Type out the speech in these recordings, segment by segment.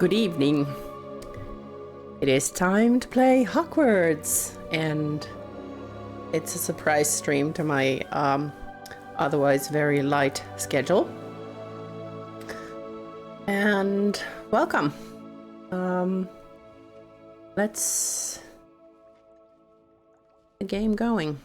Good evening. It is time to play Hogwarts, and it's a surprise stream to my otherwise very light schedule. And welcome. Let's get the game going.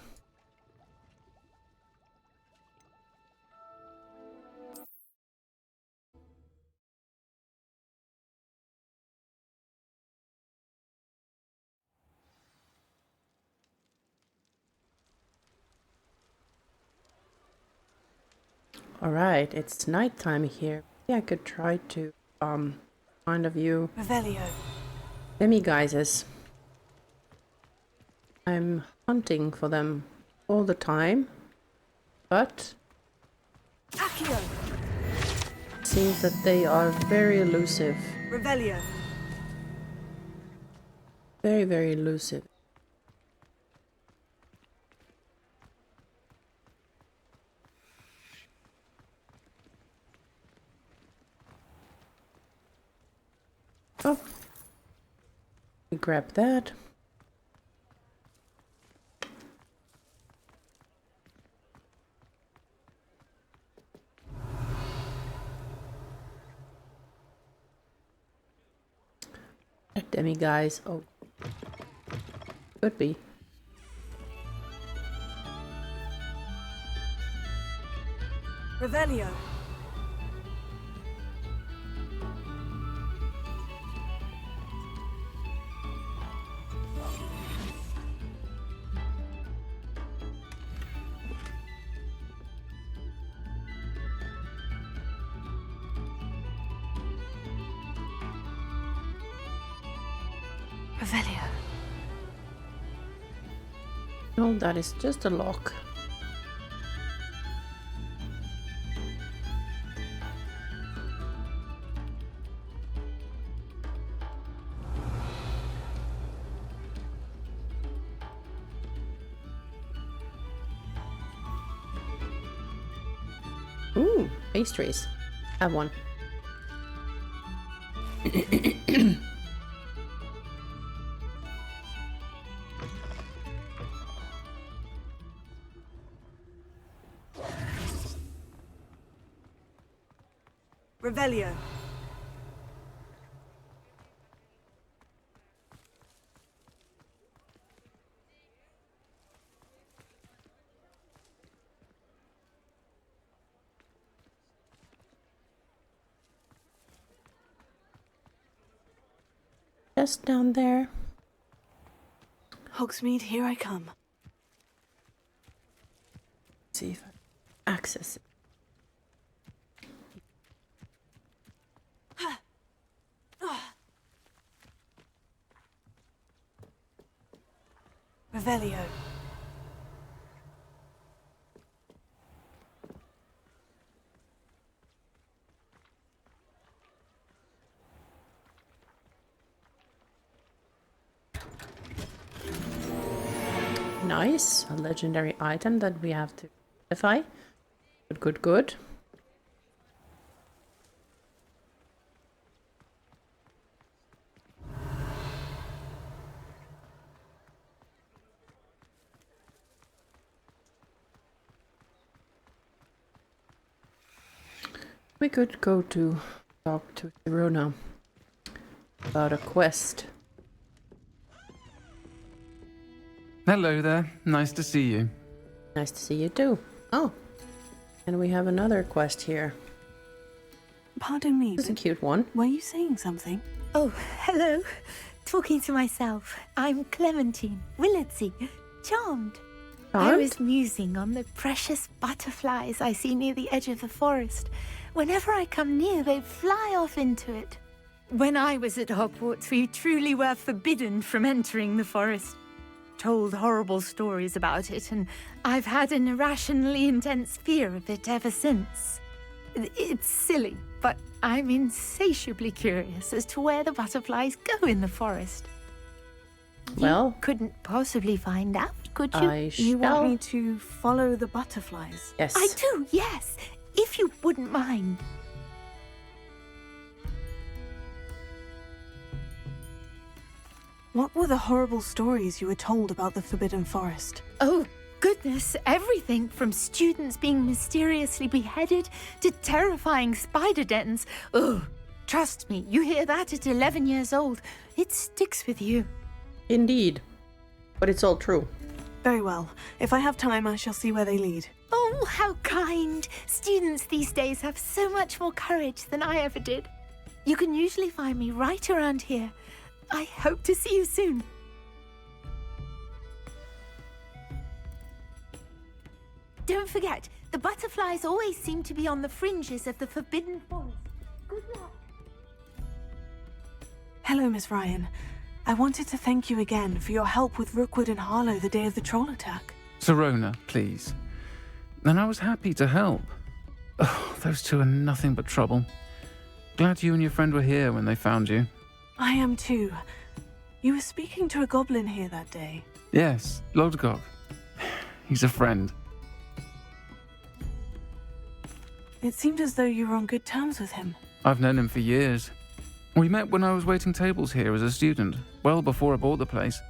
Alright, it's nighttime here. Maybe I could try to find a view. Revelio. Demiguises. I'm hunting for them all the time, but Accio. seems that they are very elusive. Revelio. Very, very elusive. Oh, we grab that. Demi guys, oh, could be. Revelio. Revelio. No, that is just a lock. Ooh, pastries. Have one. Revelio. Just down there. Hogsmeade, here I come. See if I access it. Revelio. Nice, a legendary item that we have to modify. Good, good, good. We could go to talk to Sirona about a quest. Hello there, nice to see you. Nice to see you too. Oh, and we have another quest here. Pardon me. This is a cute one. Were you saying something? Oh, hello. Talking to myself. I'm Clementine, Willardsey, charmed. I Charmed? was musing on the precious butterflies I see near the edge of the forest. Whenever I come near, they fly off into it. When I was at Hogwarts, we truly were forbidden from entering the forest. Told horrible stories about it, and I've had an irrationally intense fear of it ever since. It's silly, but I'm insatiably curious as to where the butterflies go in the forest. Well, You couldn't possibly find out, could you? I You want shall. me to follow the butterflies? Yes. I do, yes, if you wouldn't mind. What were the horrible stories you were told about the Forbidden Forest? Oh, goodness, everything from students being mysteriously beheaded to terrifying spider dens. Ugh, trust me, you hear that at 11 years old, it sticks with you. Indeed. But it's all true. Very well. If I have time, I shall see where they lead. Oh, how kind. Students these days have so much more courage than I ever did. You can usually find me right around here. I hope to see you soon. Don't forget, the butterflies always seem to be on the fringes of the Forbidden Forest. Good luck. Hello, Miss Ryan. I wanted to thank you again for your help with Rookwood and Harlow the day of the troll attack. Sirona, please. And I was happy to help. Oh, those two are nothing but trouble. Glad you and your friend were here when they found you. I am too. You were speaking to a goblin here that day. Yes, Lodgok. He's a friend. It seemed as though you were on good terms with him. I've known him for years. We met when I was waiting tables here as a student, well before I bought the place.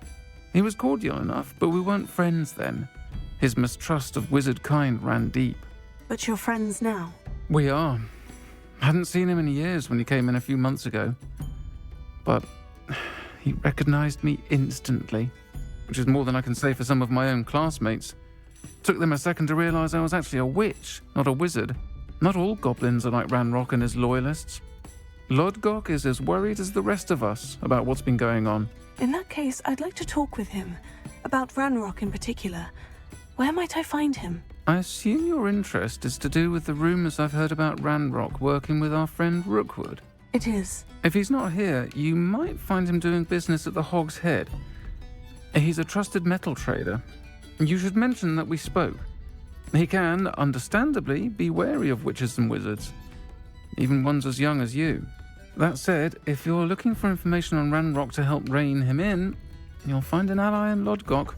He was cordial enough, but we weren't friends then. His mistrust of wizard kind ran deep. But you're friends now. We are. Hadn't seen him in years when he came in a few months ago. But he recognized me instantly, which is more than I can say for some of my own classmates. Took them a second to realize I was actually a witch, not a wizard. Not all goblins are like Ranrock and his loyalists. Lodgok is as worried as the rest of us about what's been going on. In that case, I'd like to talk with him. About Ranrock in particular. Where might I find him? I assume your interest is to do with the rumors I've heard about Ranrock working with our friend Rookwood. It is. If he's not here, you might find him doing business at the Hog's Head. He's a trusted metal trader. You should mention that we spoke. He can, understandably, be wary of witches and wizards, even ones as young as you. That said, if you're looking for information on Ranrock to help rein him in, you'll find an ally in Lodgok.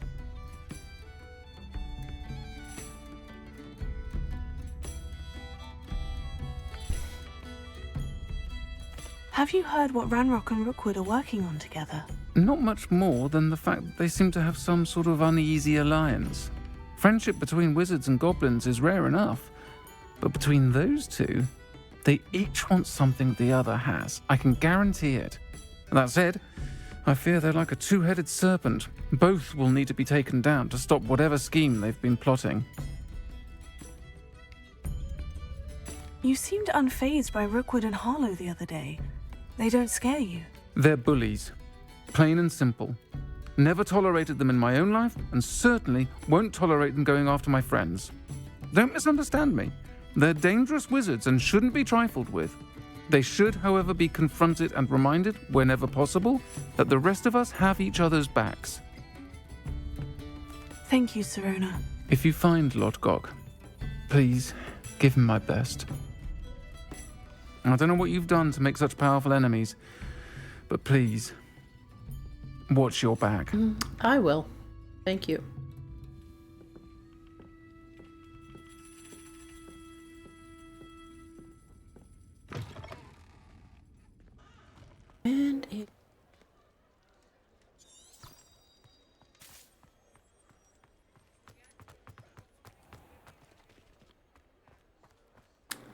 Have you heard what Ranrock and Rookwood are working on together? Not much more than the fact that they seem to have some sort of uneasy alliance. Friendship between wizards and goblins is rare enough, but between those two, they each want something the other has. I can guarantee it. That said, I fear they're like a two-headed serpent. Both will need to be taken down to stop whatever scheme they've been plotting. You seemed unfazed by Rookwood and Harlow the other day. They don't scare you. They're bullies. Plain and simple. Never tolerated them in my own life, and certainly won't tolerate them going after my friends. Don't misunderstand me. They're dangerous wizards and shouldn't be trifled with. They should, however, be confronted and reminded, whenever possible, that the rest of us have each other's backs. Thank you, Sirona. If you find Lodgok, please give him my best. I don't know what you've done to make such powerful enemies, but please, watch your back. I will. Thank you. And it...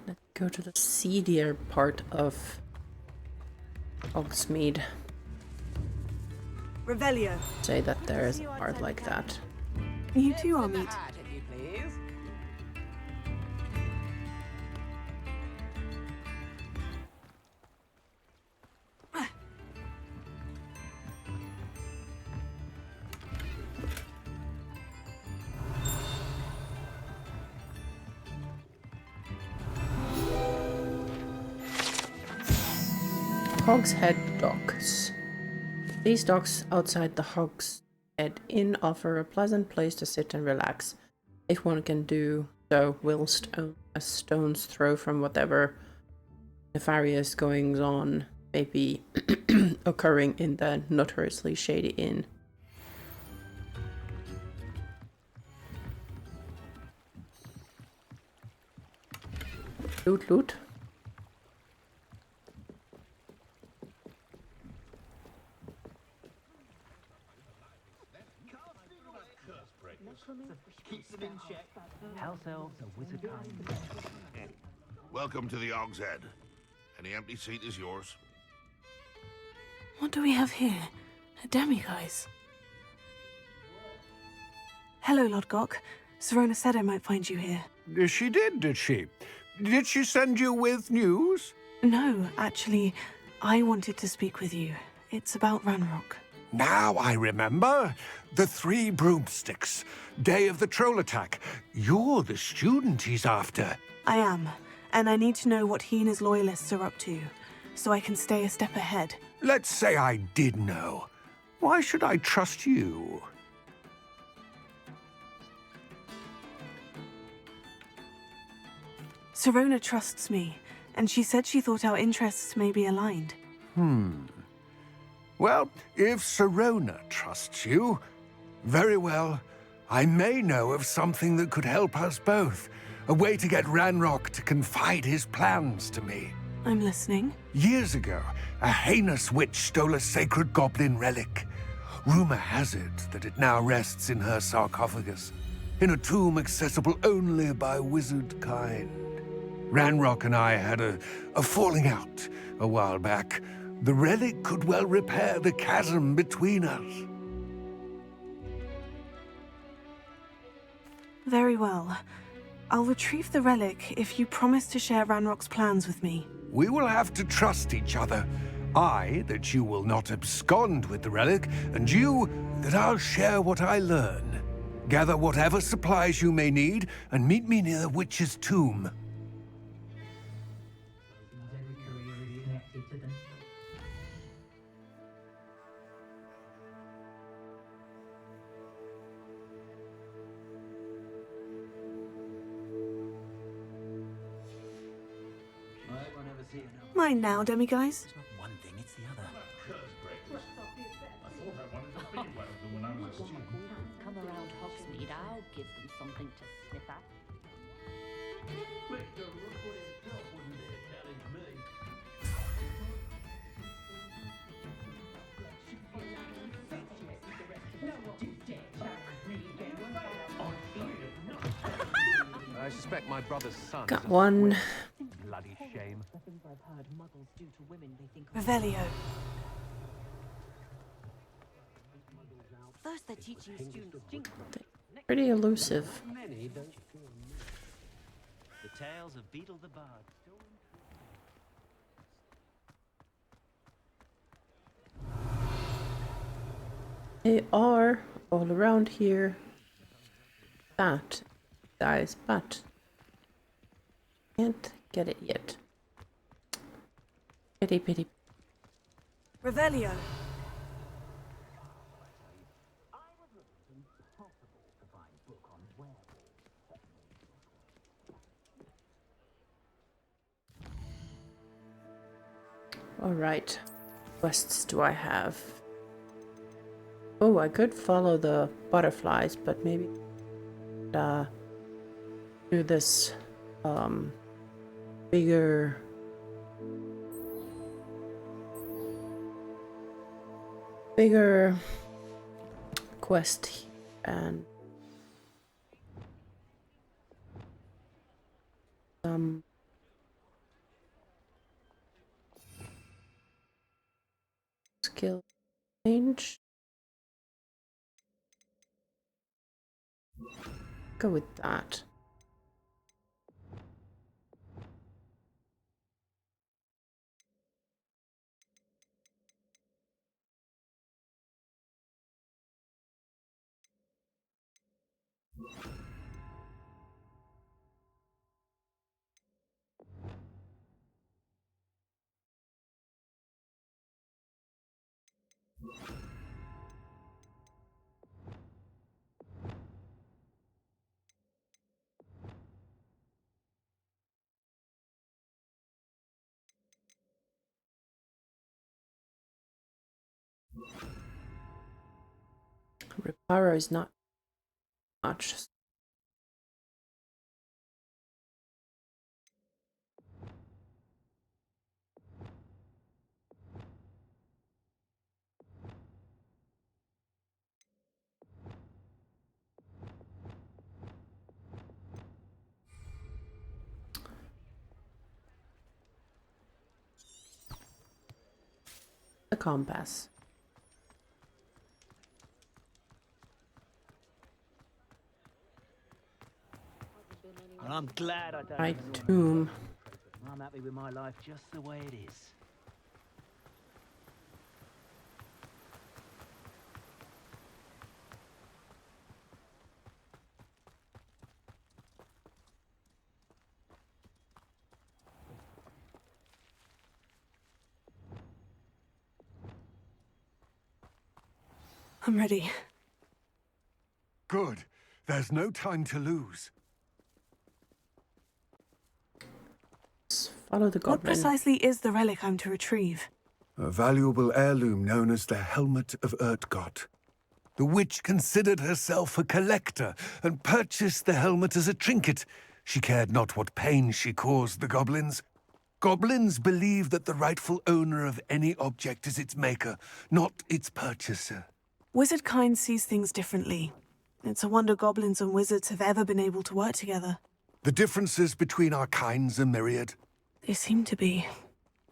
Let's go to the seedier part of Hogsmeade. Revelio. Say that there is a part like that. You too, I'll meet. Hog's Head Docks. These docks outside the Hog's Head Inn offer a pleasant place to sit and relax, if one can do so whilst a stone's throw from whatever nefarious goings on may be occurring in the notoriously shady inn. Loot, loot. Keep them in check. House elves are wizard kind. Welcome to the Hogs Head. Any empty seat is yours. What do we have here? A demiguise. Hello, Lodgok. Sirona said I might find you here. She did she? Did she send you with news? No, actually, I wanted to speak with you. It's about Ranrock. Now I remember. The Three Broomsticks. Day of the troll attack. You're the student he's after. I am, and I need to know what he and his loyalists are up to, so I can stay a step ahead. Let's say I did know. Why should I trust you? Sirona trusts me, and she said she thought our interests may be aligned. Well, if Sirona trusts you, very well. I may know of something that could help us both. A way to get Ranrock to confide his plans to me. I'm listening. Years ago, a heinous witch stole a sacred goblin relic. Rumor has it that it now rests in her sarcophagus, in a tomb accessible only by wizard kind. Ranrock and I had a falling out a while back. The relic could well repair the chasm between us. Very well. I'll retrieve the relic if you promise to share Ranrock's plans with me. We will have to trust each other. I, that you will not abscond with the relic, and you, that I'll share what I learn. Gather whatever supplies you may need, and meet me near the witch's tomb. Mine now, demiguise. It's not one thing, it's the other. Come around Hogsmeade, I'll give them something to sniff at. I suspect my brother's son. Got one. Bloody shame. Revelio. First they're teaching students jingle. Pretty elusive. The tales of Beetle the Bard. They are all around here. That, guys, but can't get it yet. Pity, pity. Revelio. All right. Quests do I have? Oh, I could follow the butterflies, but maybe do this bigger quest and skill change. Go with that. Reparo is not much. compass. And I'm glad I don't Right, live in tomb. I'm happy with my life just the way it is. I'm ready. Good. There's no time to lose. Let's follow the What goblin. precisely is the relic I'm to retrieve? A valuable heirloom known as the Helmet of Urtkot. The witch considered herself a collector and purchased the helmet as a trinket. She cared not what pain she caused the goblins. Goblins believe that the rightful owner of any object is its maker, not its purchaser. Wizard kind sees things differently. It's a wonder goblins and wizards have ever been able to work together. The differences between our kinds are myriad. They seem to be.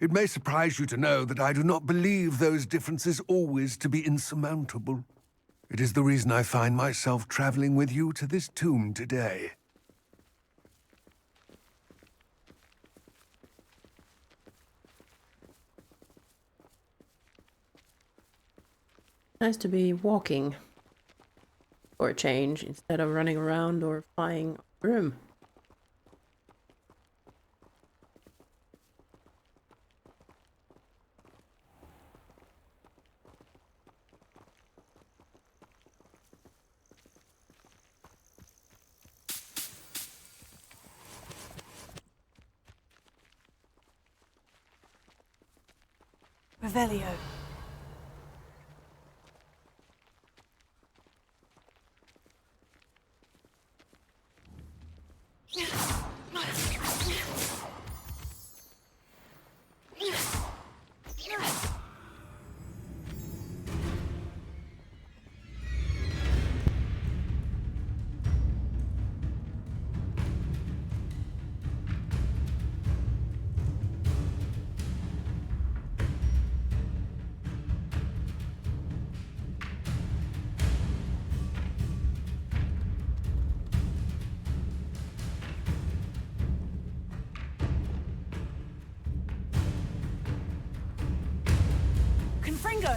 It may surprise you to know that I do not believe those differences always to be insurmountable. It is the reason I find myself traveling with you to this tomb today. Nice to be walking for a change instead of running around or flying a room. Revelio. Confringo!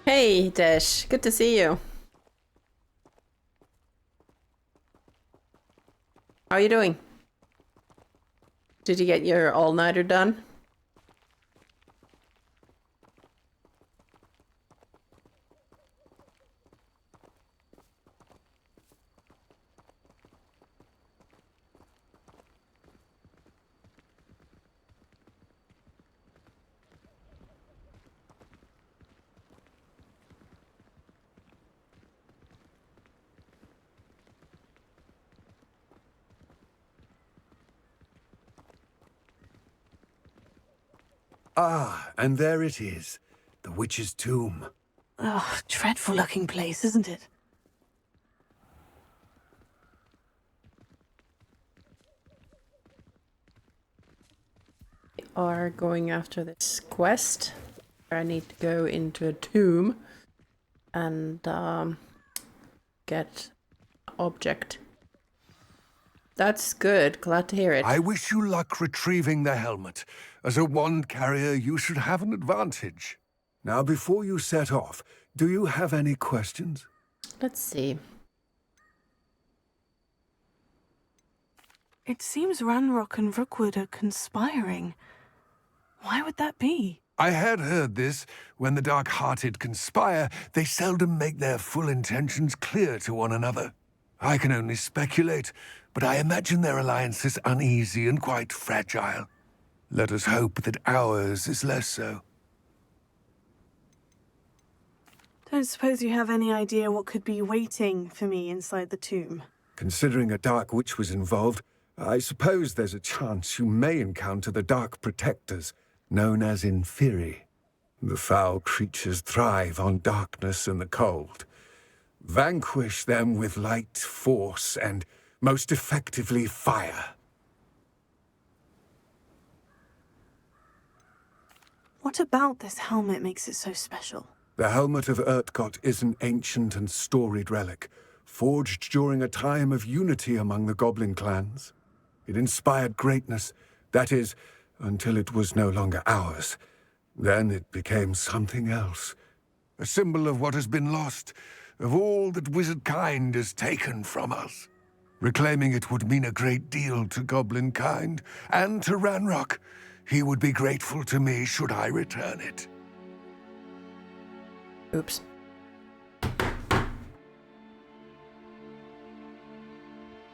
Hey, Desh. Good to see you. How are you doing? Did you get your all-nighter done? Ah, and there it is. The witch's tomb. Oh, dreadful looking place, isn't it? We are going after this quest. I need to go into a tomb and get object. That's good. Glad to hear it. I wish you luck retrieving the helmet. As a wand carrier, you should have an advantage. Now, before you set off, do you have any questions? Let's see. It seems Ranrock and Rookwood are conspiring. Why would that be? I had heard this. When the dark-hearted conspire, they seldom make their full intentions clear to one another. I can only speculate, but I imagine their alliance is uneasy and quite fragile. Let us hope that ours is less so. Don't suppose you have any idea what could be waiting for me inside the tomb? Considering a dark witch was involved, I suppose there's a chance you may encounter the Dark Protectors. known as Inferi. The foul creatures thrive on darkness and the cold. Vanquish them with light, force, and most effectively fire. What about this helmet makes it so special? The Helmet of Urtkot is an ancient and storied relic, forged during a time of unity among the goblin clans. It inspired greatness, that is, until it was no longer ours. Then it became something else. A symbol of what has been lost, of all that wizard kind has taken from us. Reclaiming it would mean a great deal to goblin kind, and to Ranrock. He would be grateful to me should I return it. Oops.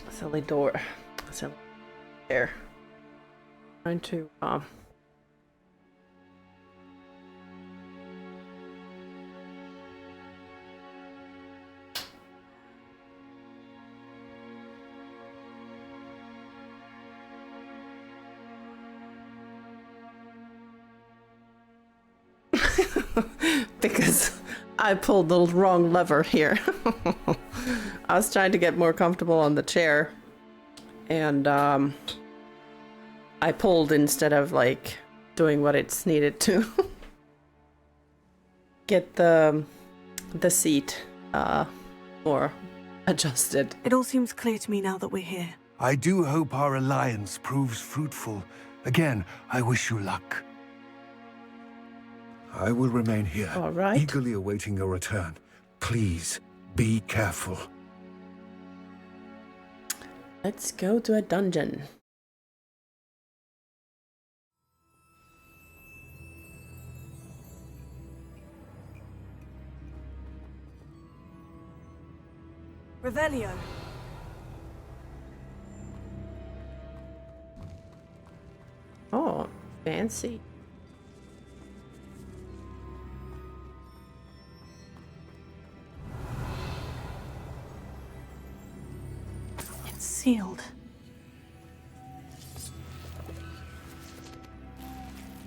Silly door. Silly chair. Trying to because I pulled the wrong lever here. I was trying to get more comfortable on the chair, and I pulled instead of like doing what it's needed to. Get the seat more adjusted. It all seems clear to me now that we're here. I do hope our alliance proves fruitful. Again, I wish you luck. I will remain here, All right. eagerly awaiting your return. Please, be careful. Let's go to a dungeon. Revelio. Oh, fancy. It's sealed.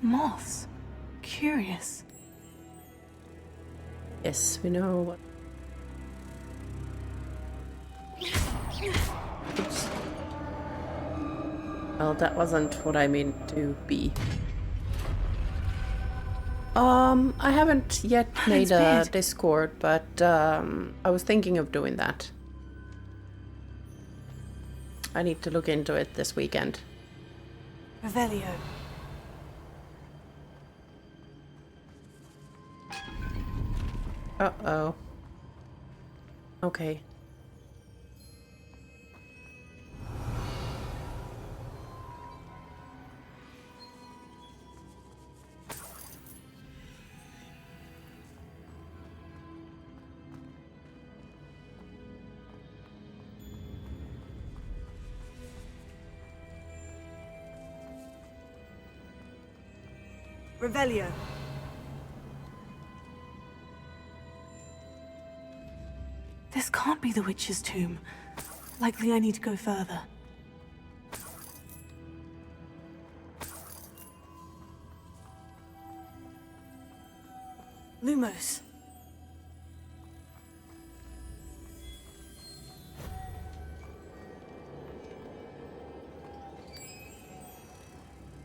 Moths. Curious. Yes, we know what. Oops. Well, that wasn't what I meant to be. I haven't yet made a Discord, but I was thinking of doing that. I need to look into it this weekend. Revelio. Uh-oh. Okay. Revelio. This can't be the witch's tomb. Likely I need to go further. Lumos.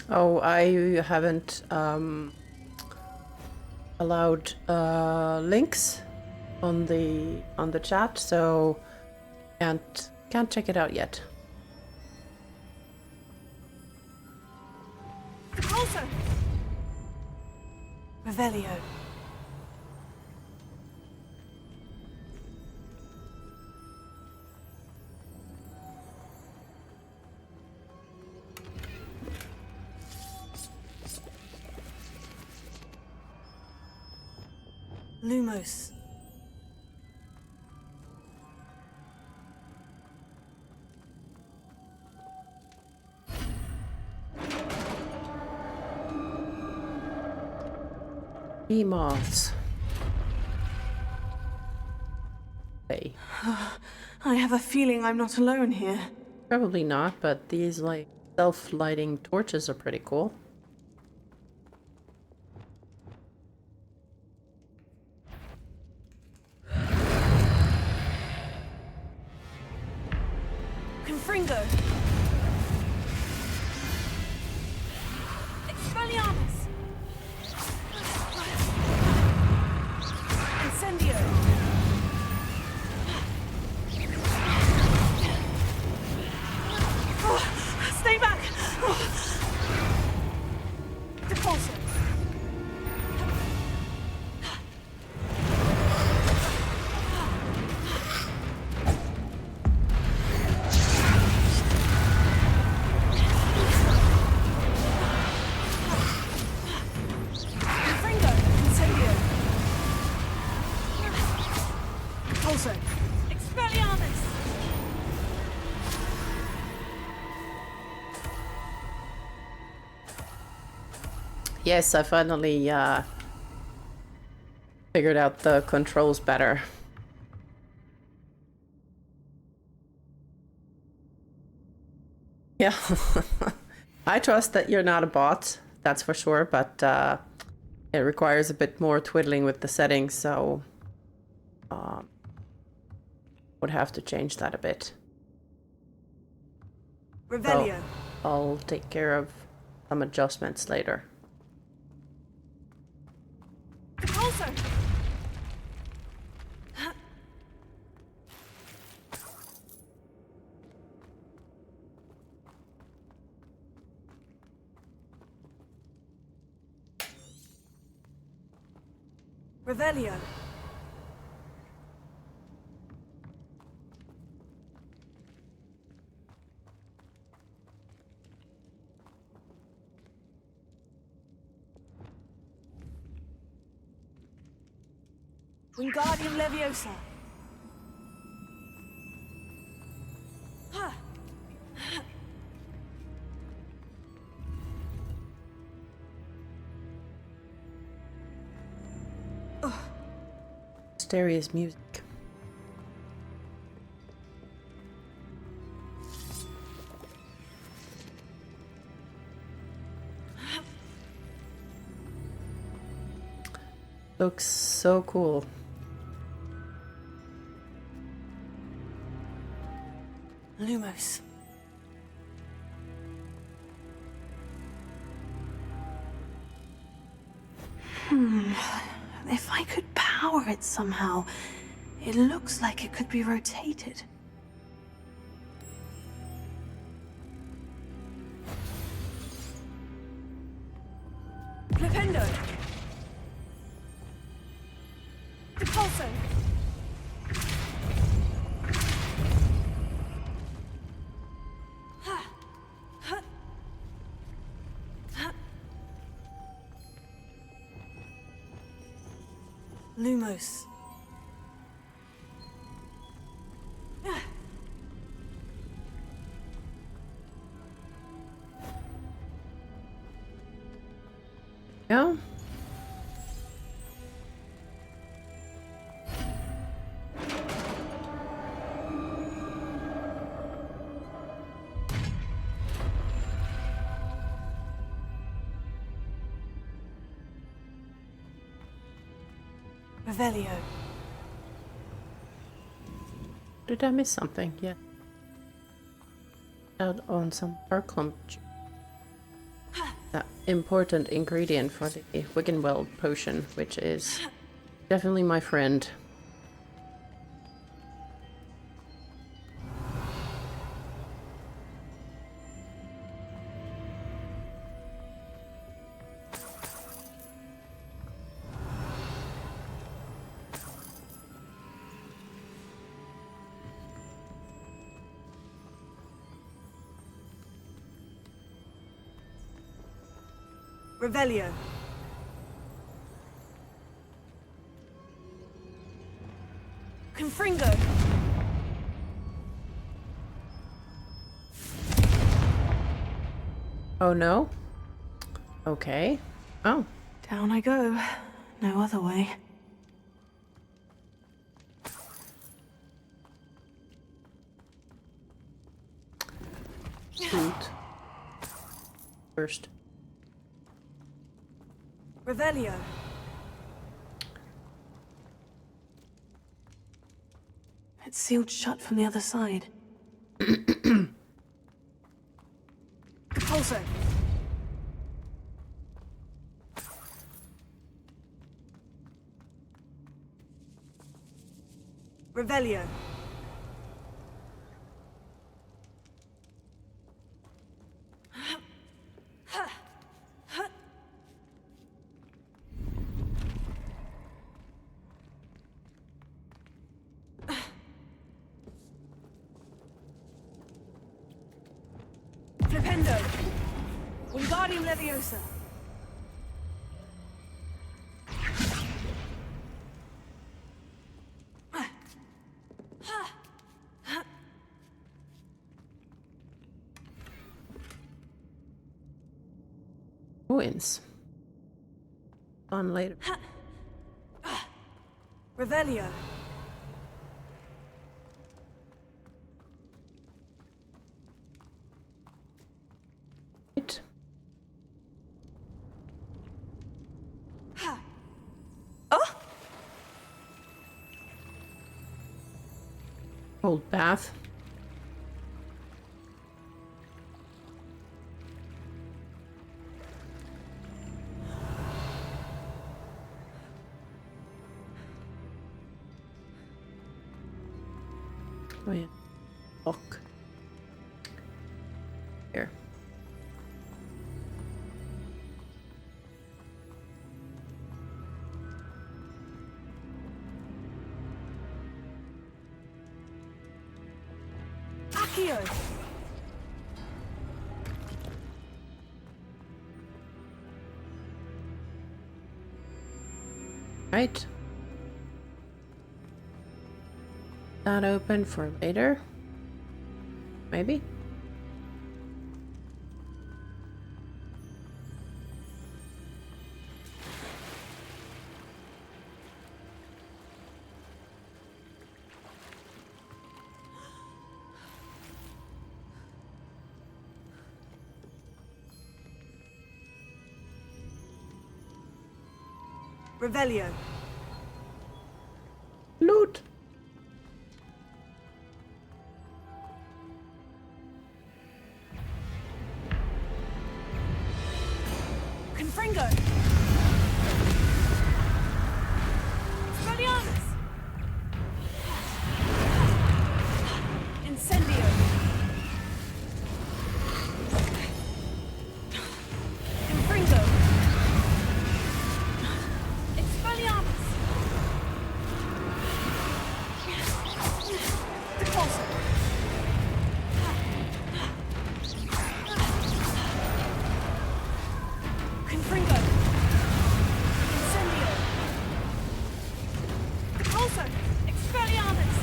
Oh, I haven't allowed links on the chat, so can't check it out yet. Depulso. Revelio. Lumos. Moths. Hey. I have a feeling I'm not alone here. Probably not, but these like self-lighting torches are pretty cool. Confringo. Expelliarmus. Incendio. Stay back! Depulso. Confringo. Incendio. Depulso. Expelliarmus. Yes, I finally figured out the controls better. Yeah. I trust that you're not a bot, that's for sure, but it requires a bit more twiddling with the settings, so would have to change that a bit. Revelio. So I'll take care of some adjustments later. Depulso. Revelio. Wingardium Leviosa. Mysterious music. Looks so cool. Lumos. If I could power it somehow, it looks like it could be rotated. Flipendo. Depulso. Lumos. Yeah. Revelio. Did I miss something? Yeah. Out on some Arclump. That important ingredient for the Wiggenweld potion, which is definitely my friend. Revelio. Confringo. Oh no? Okay. Oh. Down I go. No other way. Shoot. First. Revelio. It's sealed shut from the other side. Depulso. Revelio. Flipendo. Vivarium Leviosa. Ruins. On later. Revelio. Right. Oh! Old bath. Oh yeah. Look. Here. Accio. Right. That open for later. Maybe. Revelio. Loot. Confringo. Expelliarmus. Incendio. Confringo. Expelliarmus. Depulso. Confringo. Incendio. Depulso. Expelliarmus.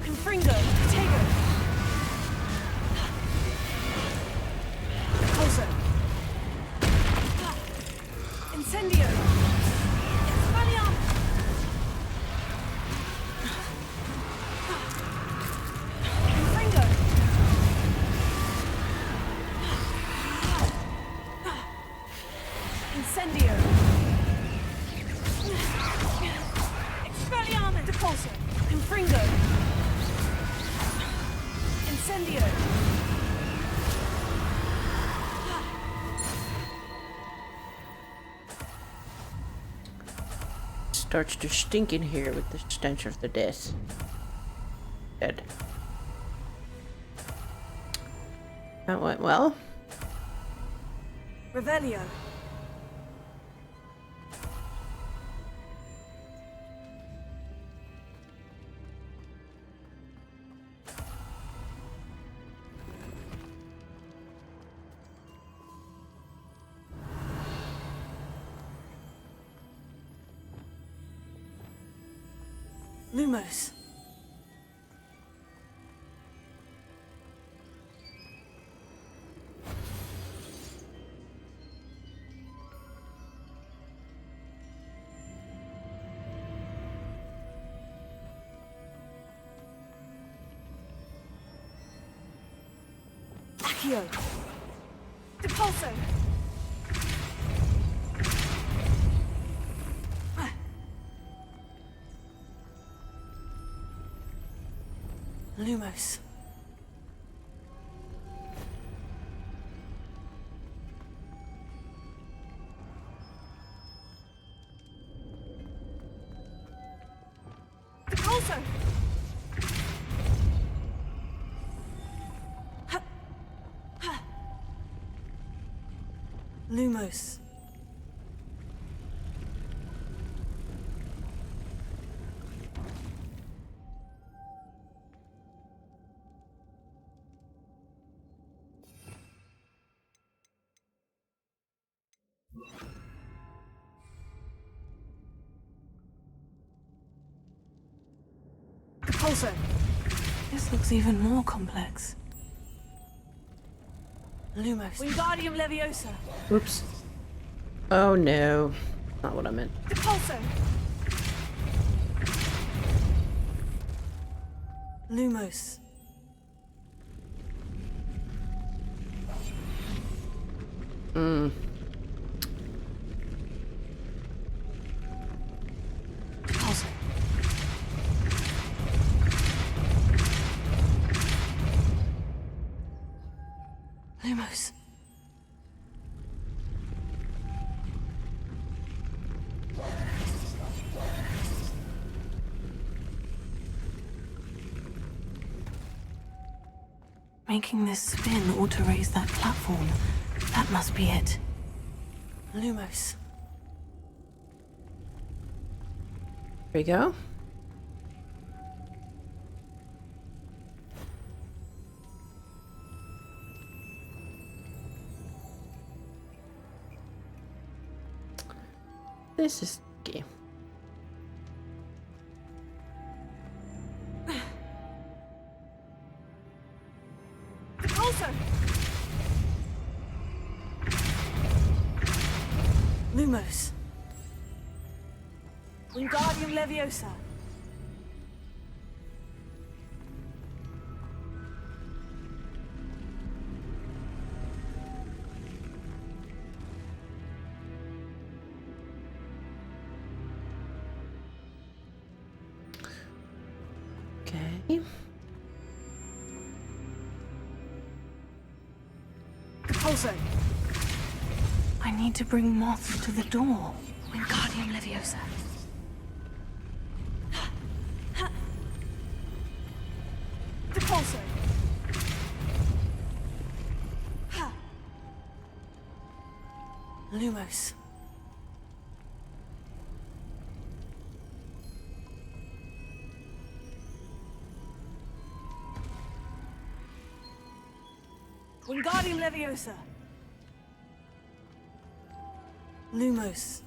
Confringo. Tego. Depulso. Incendio. Expelliarmus. Confringo. Incendio. Expelliarmus. Depulso. Confringo. Incendio. Starts to stink in here with the stench of the death. Dead. That went well. Revelio. Lumos. Accio. Depulso. Lumos. Depulso! Lumos. Depulso. This looks even more complex. Lumos. Wingardium Leviosa. Oops. Oh no. Not what I meant. Depulso. Lumos. Depulso. Lumos. Making this spin ought to raise that platform. That must be it. Lumos. There we go. This is okay. Depulso. Lumos. Wingardium Leviosa. Okay. Depulso. I need to bring Moth to the door. Wingardium Leviosa. Depulso. Lumos. Wingardium Leviosa. Lumos.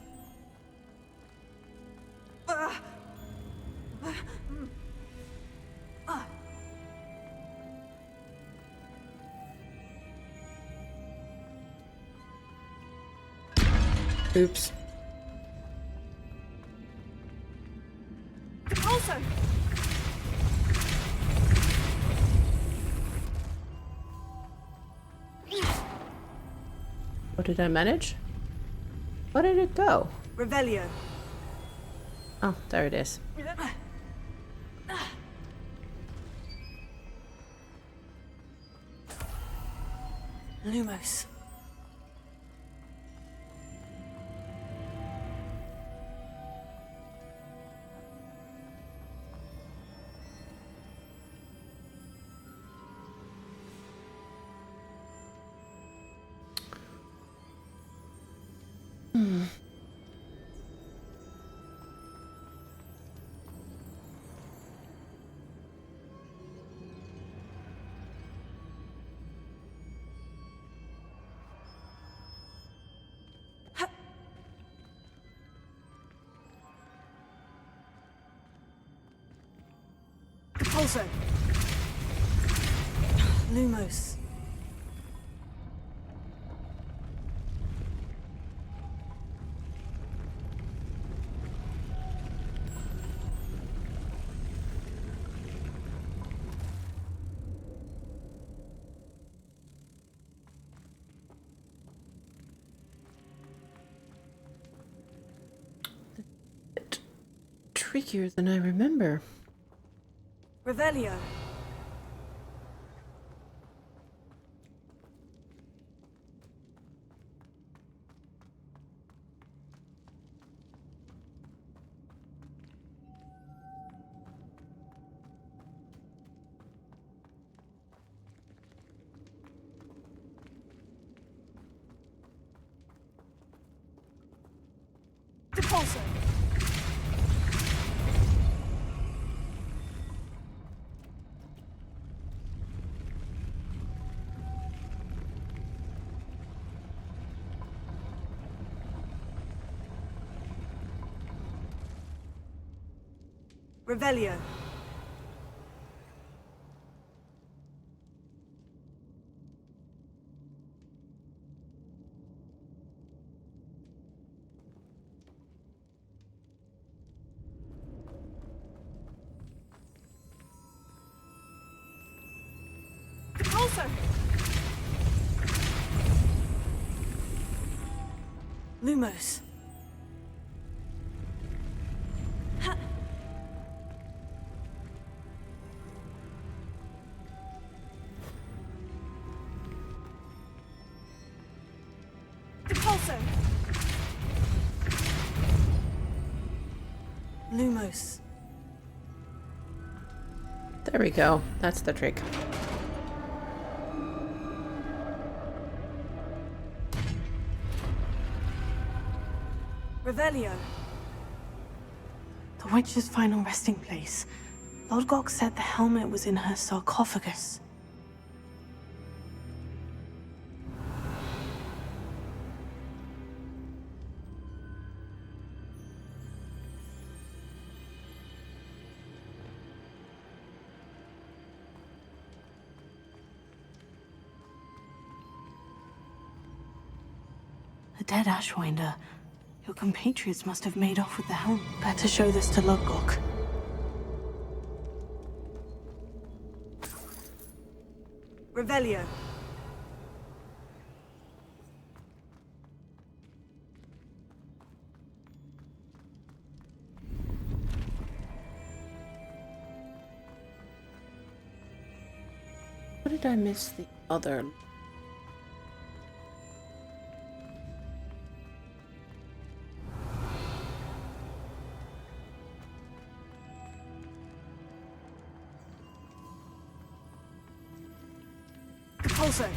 Oops. Depulso. What did I manage? Where did it go? Revelio. Oh, there it is. Lumos. Depulso. Lumos. Trickier than I remember. Revelio. Revelio. Depulso. Lumos. Depulso. Lumos. There we go. That's the trick. Revelio. The witch's final resting place. Lodgok said the helmet was in her sarcophagus. A dead Ashwinder. Your compatriots must have made off with the helm. Better show this to Lodgok. Revelio. What did I miss the other? Depulso.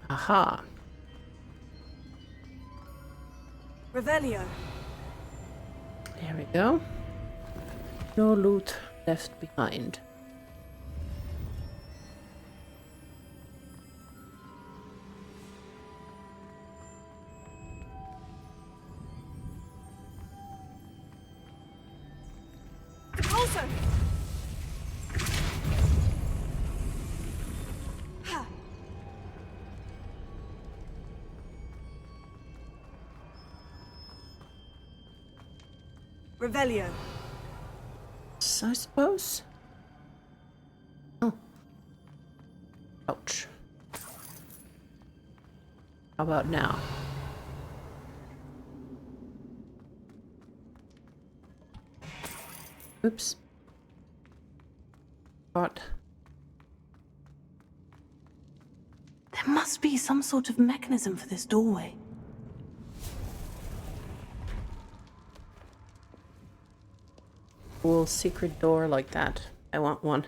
Aha. Revelio. There we go. No loot left behind. Depulso. Revelio. I suppose. Oh. Ouch. How about now? Oops. What? There must be some sort of mechanism for this doorway. Cool secret door like that. I want one.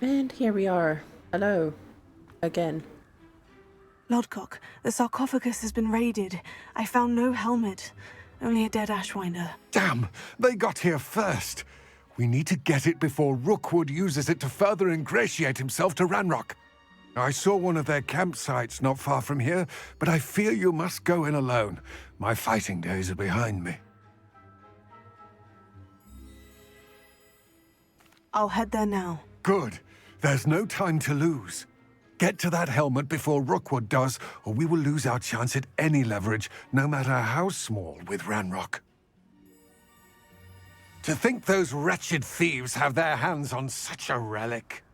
And here we are. Hello. Again. Lodgok, the sarcophagus has been raided. I found no helmet, only a dead Ashwinder. Damn! They got here first. We need to get it before Rookwood uses it to further ingratiate himself to Ranrock. I saw one of their campsites not far from here, but I fear you must go in alone. My fighting days are behind me. I'll head there now. Good. There's no time to lose. Get to that helmet before Rookwood does, or we will lose our chance at any leverage, no matter how small, with Ranrock. To think those wretched thieves have their hands on such a relic.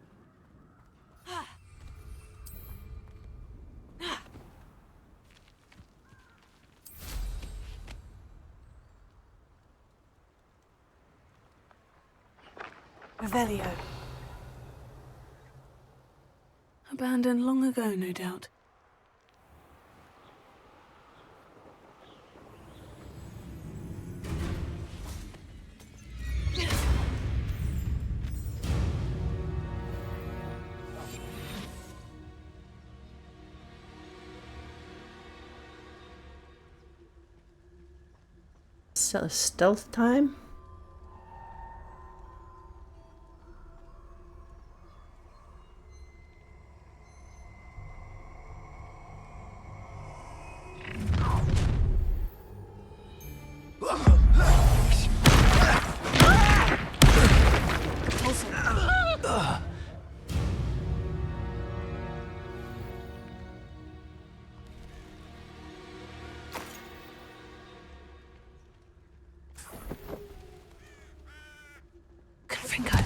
Revelio. Abandoned long ago, no doubt. stealth time. Confringo.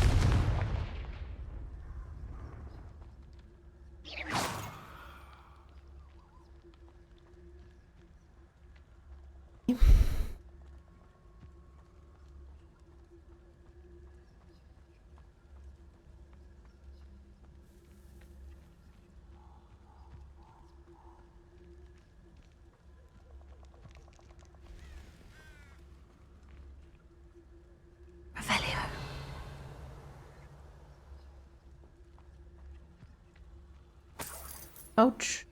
Revelio. Ouch.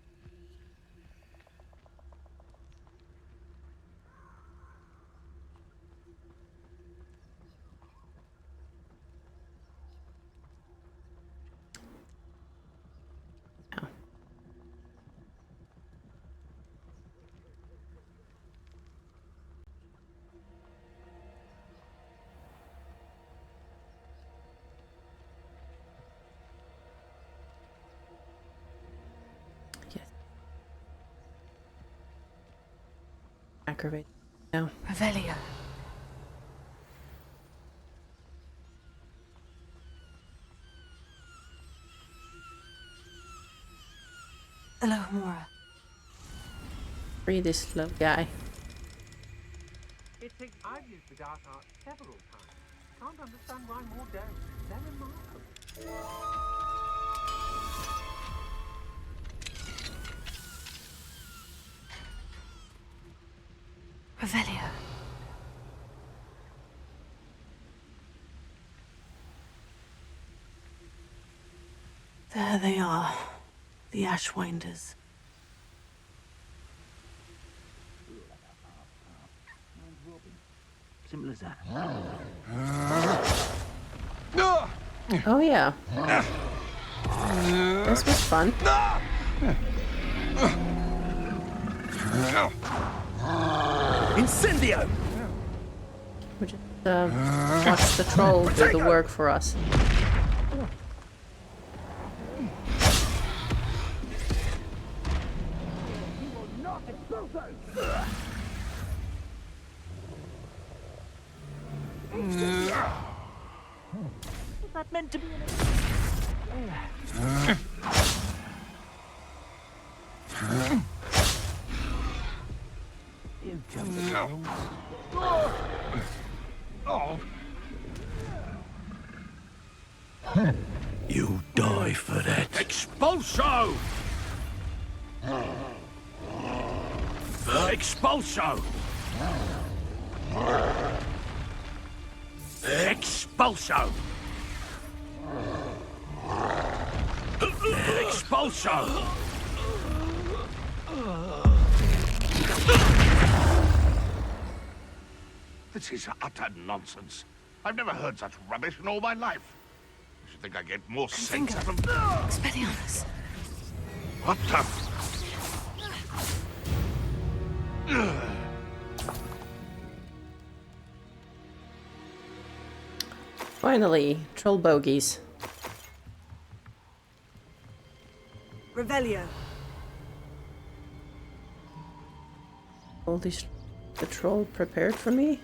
Yes. Aggravate. No. Revelio. Elohimora. Free this little guy. It thinks I've used the dark art several times. Can't understand why more don't. They're remarkable. Revelio. There they are, the Ashwinders. Simple as that. Oh yeah. This was fun. Incendio! We just watch the troll do the work for us. Was that meant to be You jumped the wrong. You die for that. Expulso! Expulso! Expulso! Expulso! This is utter nonsense. I've never heard such rubbish in all my life. I should think I get more sense out of them. Expelliarmus. What the? Finally, troll bogies. Revelio. All these the troll prepared for me.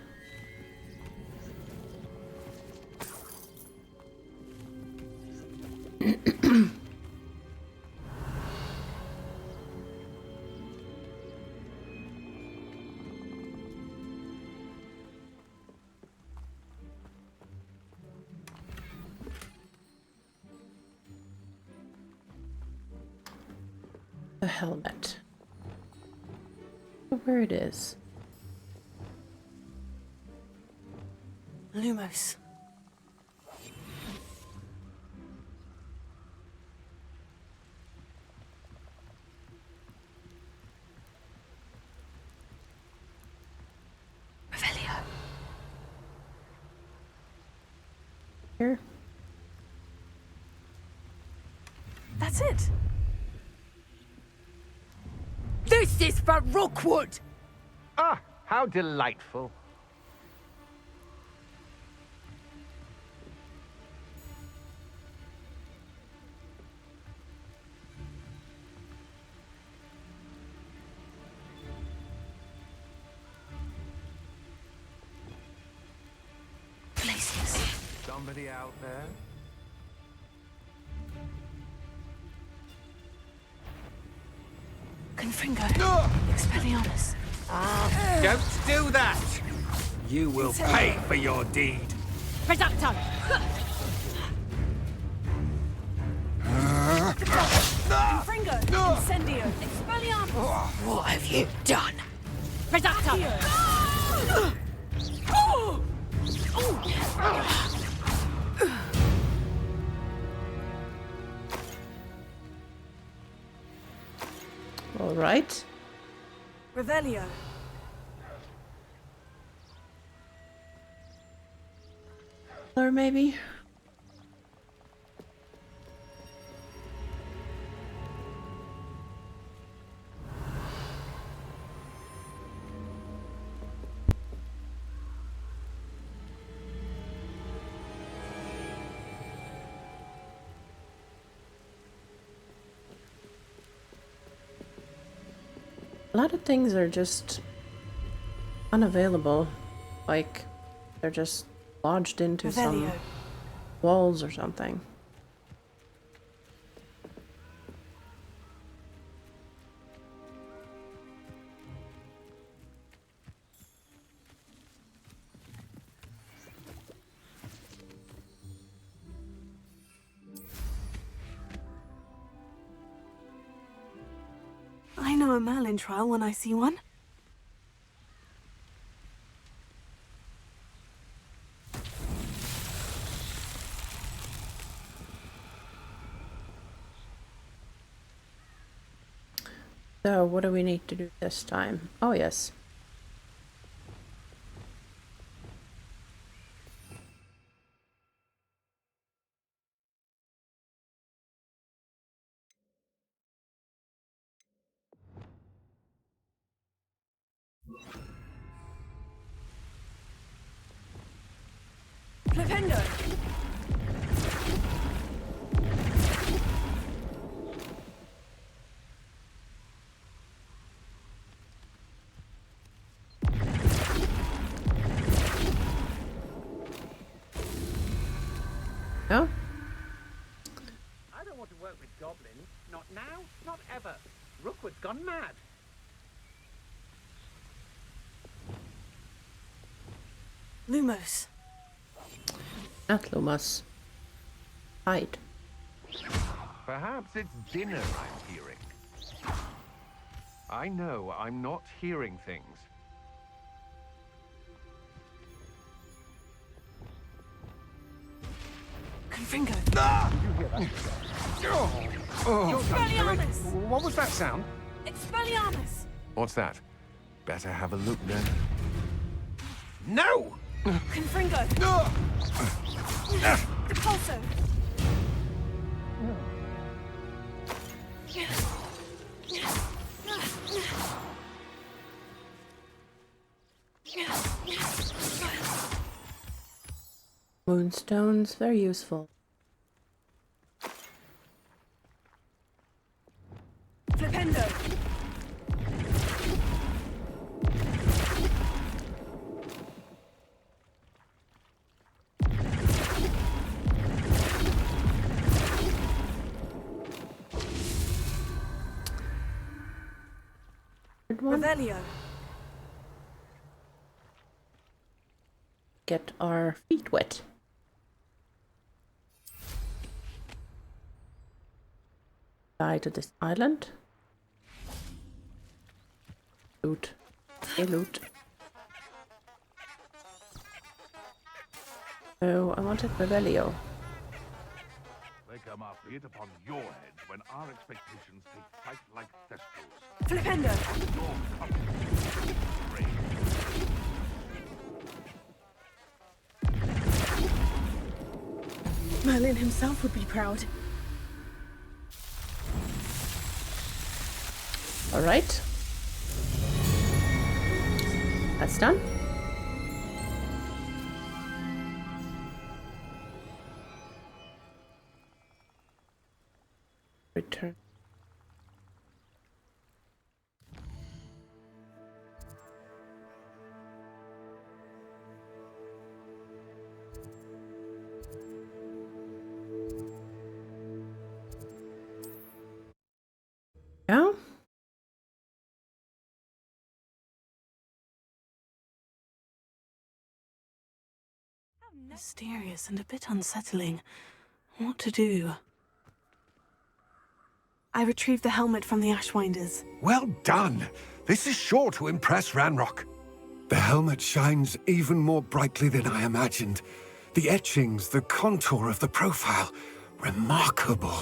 The helmet. Where it is. Lumos. Revelio. here? That's it. This is for Rookwood! Ah, how delightful. Places. Somebody out there? Confringo. Expelliarmus. Don't do that! You will pay for your deed. Reducto! Confringo. Incendio. Expelliarmus. What have you done? Reducto! All right. Revelio. Or maybe. A lot of things are just unavailable, like they're just lodged into some Revelio. walls or something. I know a Merlin trial when I see one. So, what do we need to do this time? Oh, yes. Flipendo. No? I don't want to work with goblins. Not now, not ever. Rookwood's gone mad. Lumos. Not Lumos. Hide. Perhaps it's dinner I'm hearing. I know I'm not hearing things. Confringo. Expelliarmus! What was that sound? Expelliarmus. What's that? Better have a look then. No! Confringo. Depulso. Moonstones, very useful. Flipendo. Good one. Revelio. Get our feet wet. Fly to this island. Loot. Hey, loot. Oh, I wanted Revelio. They come after it upon your heads when our expectations take flight like thistles. Flipendo. Your confidence is brave. Merlin himself would be proud. All right. That's done. Return. Yeah. Mysterious and a bit unsettling. What to do? I retrieved the helmet from the Ashwinders. Well done! This is sure to impress Ranrock. The helmet shines even more brightly than I imagined. The etchings, the contour of the profile. Remarkable.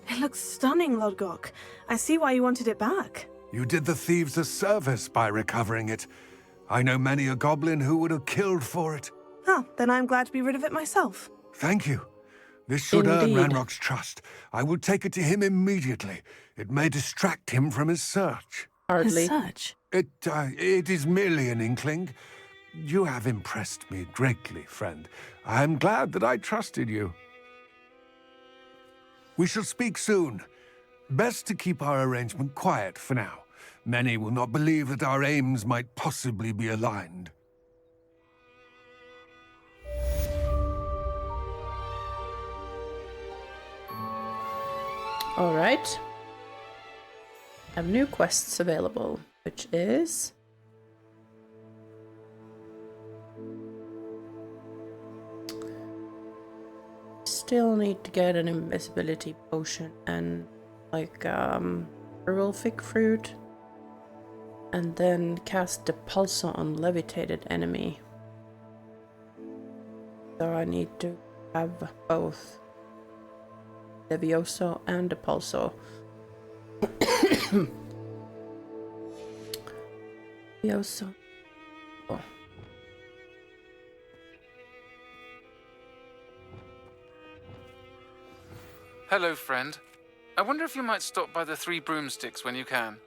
It looks stunning, Lodgok. I see why you wanted it back. You did the thieves a service by recovering it. I know many a goblin who would have killed for it. Oh, then I'm glad to be rid of it myself. Thank you. This should earn Indeed. Ranrock's trust. I will take it to him immediately. It may distract him from his search. Hardly. His search? It is merely an inkling. You have impressed me greatly, friend. I am glad that I trusted you. We shall speak soon. Best to keep our arrangement quiet for now. Many will not believe that our aims might possibly be aligned. All right. I have new quests available, which is still need to get an invisibility potion and like herbal fig fruit, and then cast Depulso on levitated enemy. So I need to have both Levioso and Depulso. Levioso. Oh. Hello, friend. I wonder if you might stop by the Three Broomsticks when you can.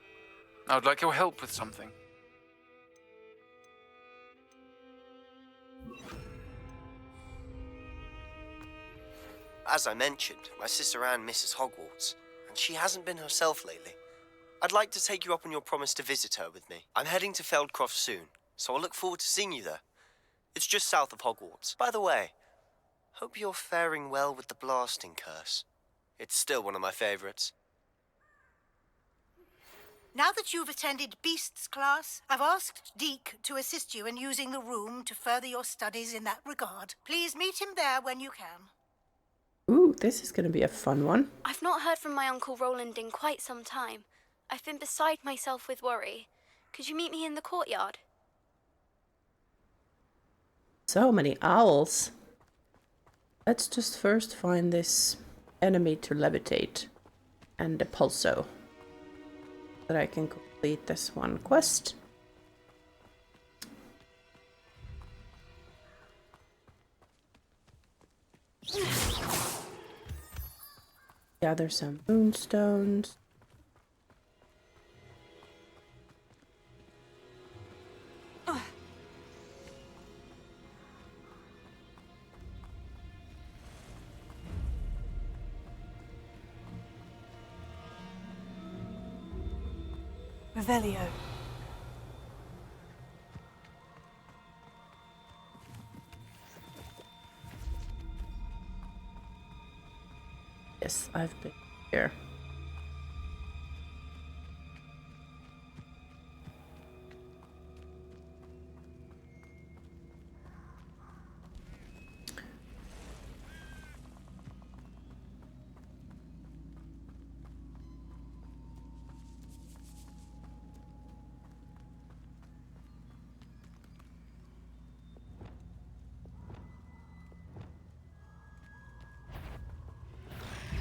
I would like your help with something. As I mentioned, my sister Anne misses Hogwarts, and she hasn't been herself lately. I'd like to take you up on your promise to visit her with me. I'm heading to Feldcroft soon, so I look forward to seeing you there. It's just south of Hogwarts. By the way, hope you're faring well with the blasting curse. It's still one of my favorites. Now that you've attended Beasts class, I've asked Deek to assist you in using the room to further your studies in that regard. Please meet him there when you can. Ooh, this is going to be a fun one. I've not heard from my Uncle Roland in quite some time. I've been beside myself with worry. Could you meet me in the courtyard? So many owls. Let's just first find this enemy to levitate and Depulso, that I can complete this one quest. Gather some moonstones. Revelio. Yes, I've been here.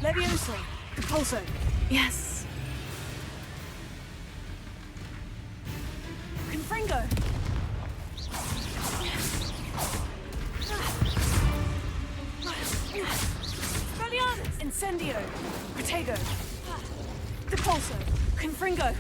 Levioso. Depulso. Yes. Confringo. Expelliarmus! Incendio! Protego! Depulso! Confringo!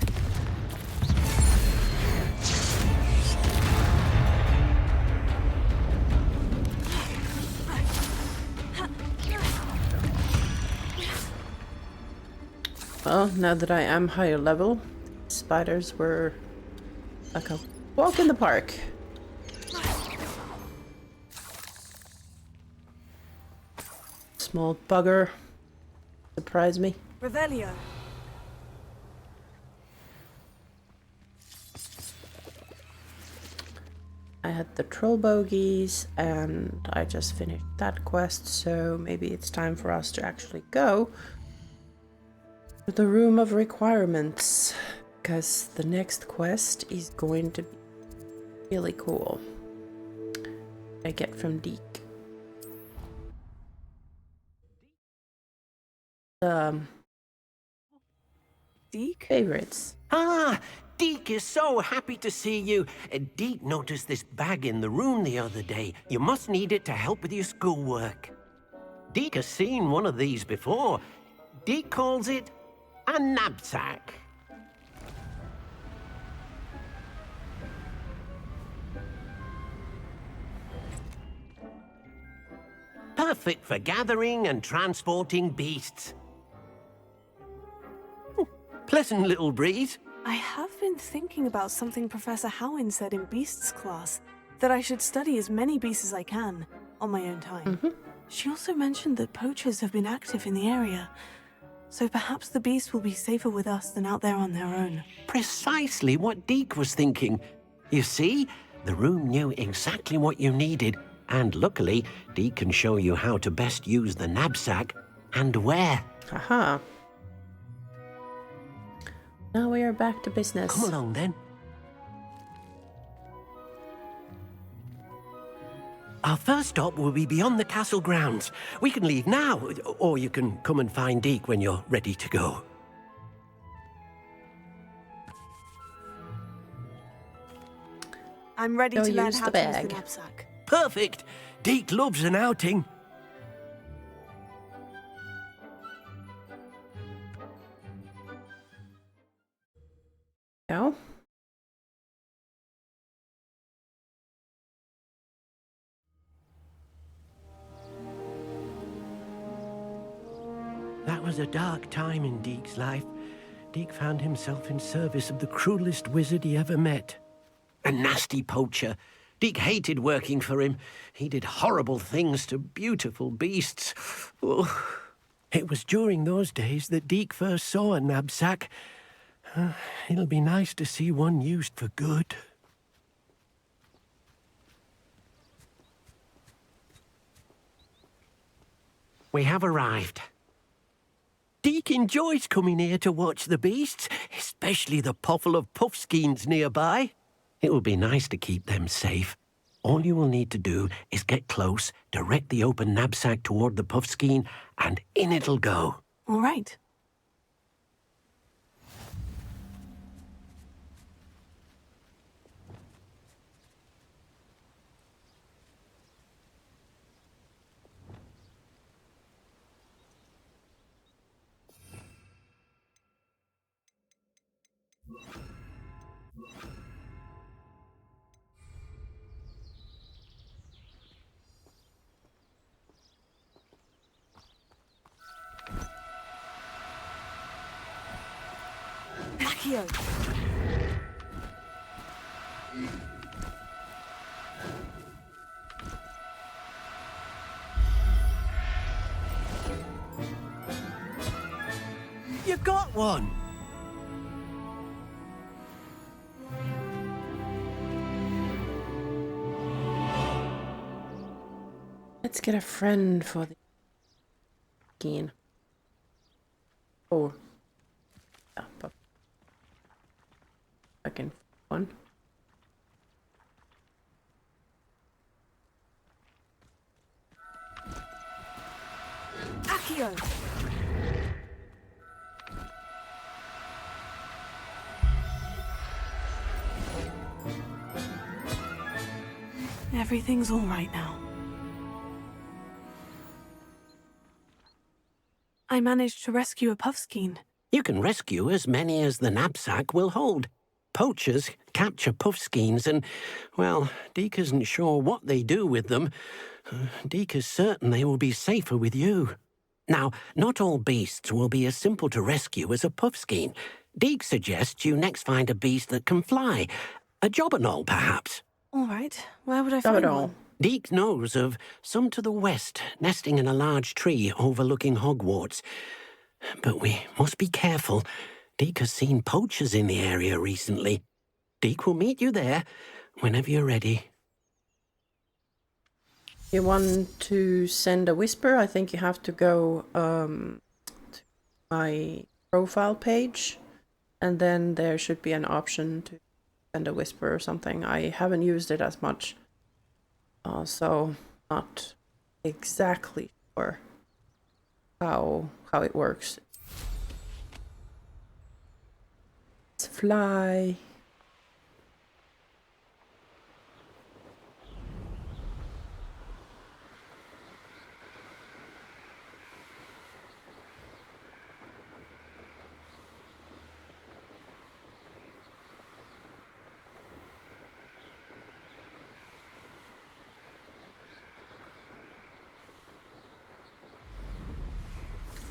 Well, now that I am higher level, spiders were like a walk in the park. Small bugger. Surprise me. Revelio! I had the troll bogies and I just finished that quest, so maybe it's time for us to actually go to the room of requirements, because the next quest is going to be really cool. I get from Deek. Deek? Favorites. Ah, Deek is so happy to see you. Deek noticed this bag in the room the other day. You must need it to help with your schoolwork. Deek has seen one of these before. Deek calls it a knapsack. Perfect for gathering and transporting beasts. Pleasant little breeze. I have been thinking about something Professor Howin said in Beasts class, that I should study as many beasts as I can, on my own time. She also mentioned that poachers have been active in the area, so perhaps the beasts will be safer with us than out there on their own. Precisely what Deek was thinking. You see, the room knew exactly what you needed, and luckily, Deek can show you how to best use the knapsack and where. Haha. Now we are back to business. Come along then. Our first stop will be beyond the castle grounds. We can leave now, or you can come and find Deek when you're ready to go. I'm ready to learn use how the to use bag. the knapsack. Perfect! Deek loves an outing. Go. That was a dark time in Deek's life. Deek found himself in service of the cruelest wizard he ever met. A nasty poacher. Deek hated working for him. He did horrible things to beautiful beasts. Oh. It was during those days that Deek first saw a knapsack. It'll be nice to see one used for good. We have arrived. Deek enjoys coming here to watch the beasts, especially the potful of puffskeins nearby. It will be nice to keep them safe. All you will need to do is get close, direct the open knapsack toward the puffskein, and in it'll go. All right. Accio. You got one! Let's get a friend for the keen. Oh. Yeah, but second one. Accio. Everything's all right now. I managed to rescue a puffskein. You can rescue as many as the knapsack will hold. Poachers capture puffskeins and, well, Deek isn't sure what they do with them. Deek is certain they will be safer with you. Now, not all beasts will be as simple to rescue as a puffskein. Deek suggests you next find a beast that can fly. A jobberknoll, perhaps. All right. Where would I find one? Deek knows of some to the west, nesting in a large tree overlooking Hogwarts. But we must be careful. Deek has seen poachers in the area recently. Deek will meet you there whenever you're ready. You want to send a whisper? I think you have to go to my profile page, and then there should be an option to send a whisper or something. I haven't used it as much, so not exactly sure how it works. Let's fly.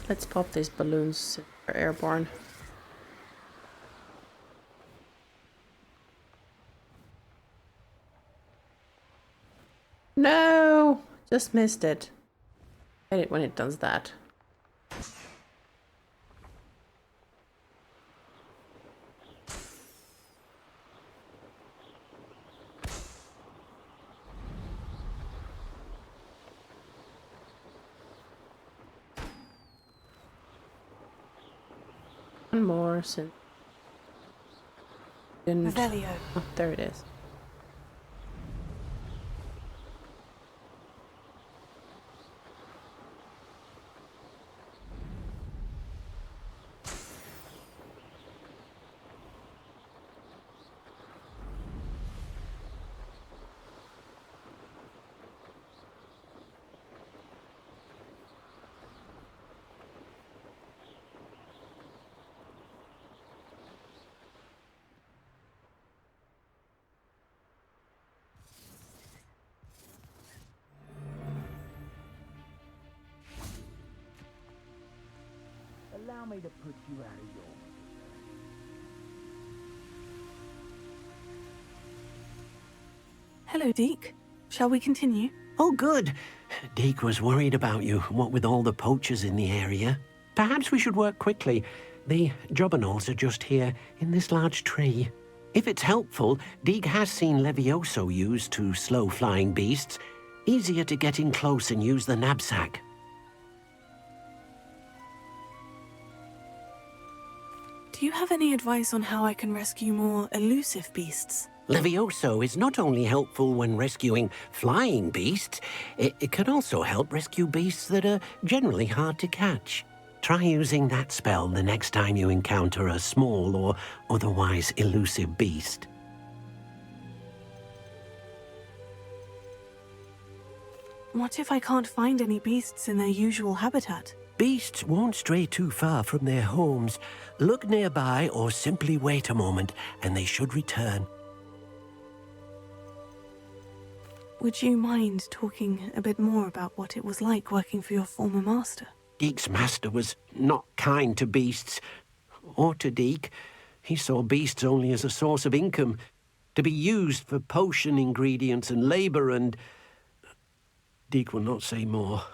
Let's pop these balloons if they're airborne. No! Just missed it. I hate it when it does that. One more since Vivarium. Oh, there it is. Allow me to put you out of your... Hello, Deek. Shall we continue? Oh, good. Deek was worried about you, what with all the poachers in the area. Perhaps we should work quickly. The jobberknolls are just here, in this large tree. If it's helpful, Deek has seen Levioso used to slow flying beasts. Easier to get in close and use the knapsack. Do you have any advice on how I can rescue more elusive beasts? Levioso is not only helpful when rescuing flying beasts, it can also help rescue beasts that are generally hard to catch. Try using that spell the next time you encounter a small or otherwise elusive beast. What if I can't find any beasts in their usual habitat? Beasts won't stray too far from their homes. Look nearby or simply wait a moment and they should return. Would you mind talking a bit more about what it was like working for your former master? Deek's master was not kind to beasts, or to Deek. He saw beasts only as a source of income, to be used for potion ingredients and labor and... Deek will not say more.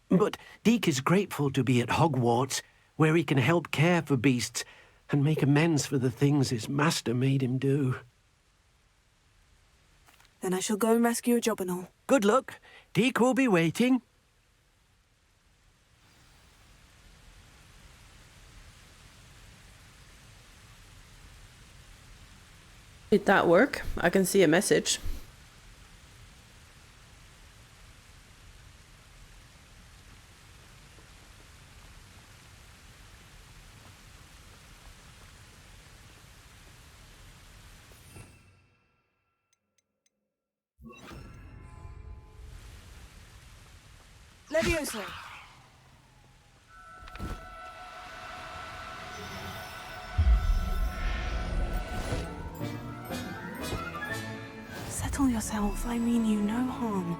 But Deek is grateful to be at Hogwarts, where he can help care for beasts and make amends for the things his master made him do. Then I shall go and rescue a jobberknoll. Good luck. Deek will be waiting. Did that work? I can see a message. Levioso! yourself. I mean you no harm.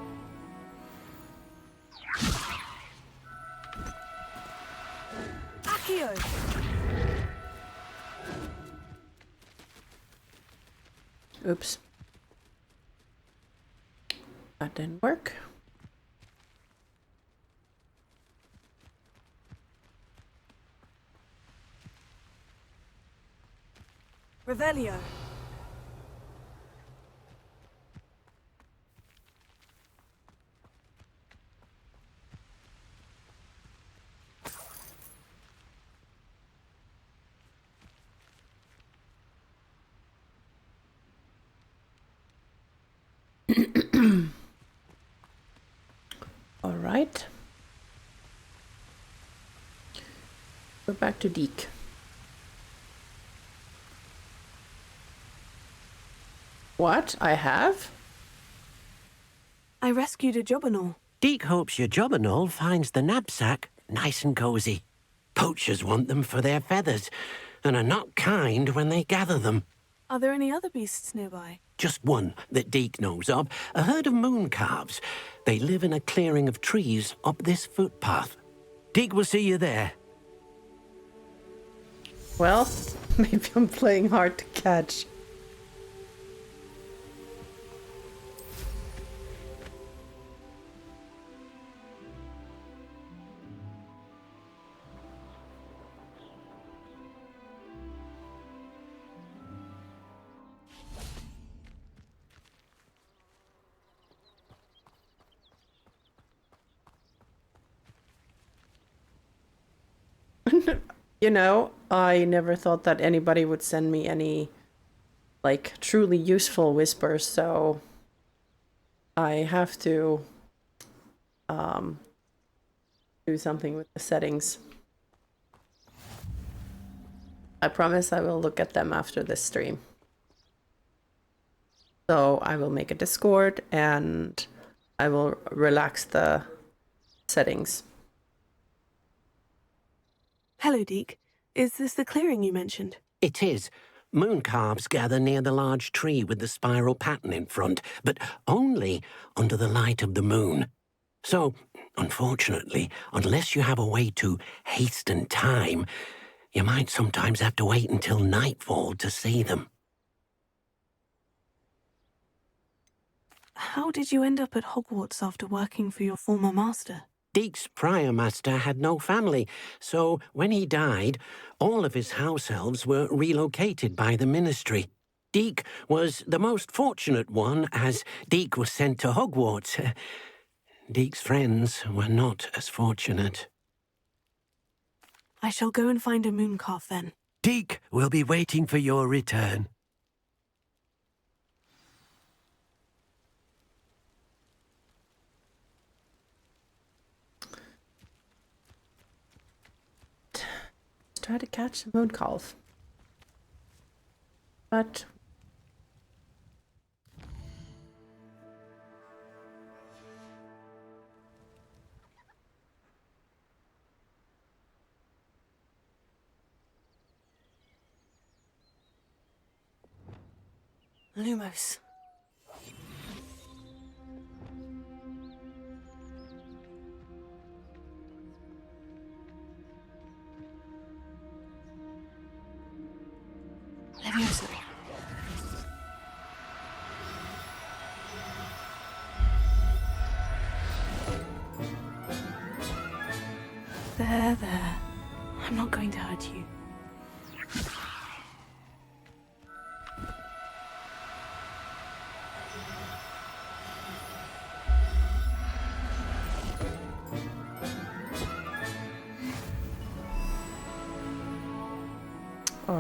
Accio! Oops. That didn't work. Revelio. All right. Go back to Deek. What? I have? I rescued a Jobberknoll. Deek hopes your Jobberknoll finds the knapsack nice and cozy. Poachers want them for their feathers, and are not kind when they gather them. Are there any other beasts nearby? Just one that Deek knows of, a herd of moon calves. They live in a clearing of trees up this footpath. Deek will see you there. Well, maybe I'm playing hard to catch. You know, I never thought that anybody would send me any, like, truly useful whispers, so I have to do something with the settings. I promise I will look at them after this stream. So I will make a Discord and I will relax the settings. Hello, Deek. Is this the clearing you mentioned? It is. Moon calves gather near the large tree with the spiral pattern in front, but only under the light of the moon. So, unfortunately, unless you have a way to hasten time, you might sometimes have to wait until nightfall to see them. How did you end up at Hogwarts after working for your former master? Deek's prior master had no family, so when he died, all of his house elves were relocated by the ministry. Deek was the most fortunate one, as Deek was sent to Hogwarts. Deek's friends were not as fortunate. I shall go and find a moon calf then. Deek will be waiting for your return. Try to catch the moon calf. But Lumos. Leviosa. There. I'm not going to hurt you.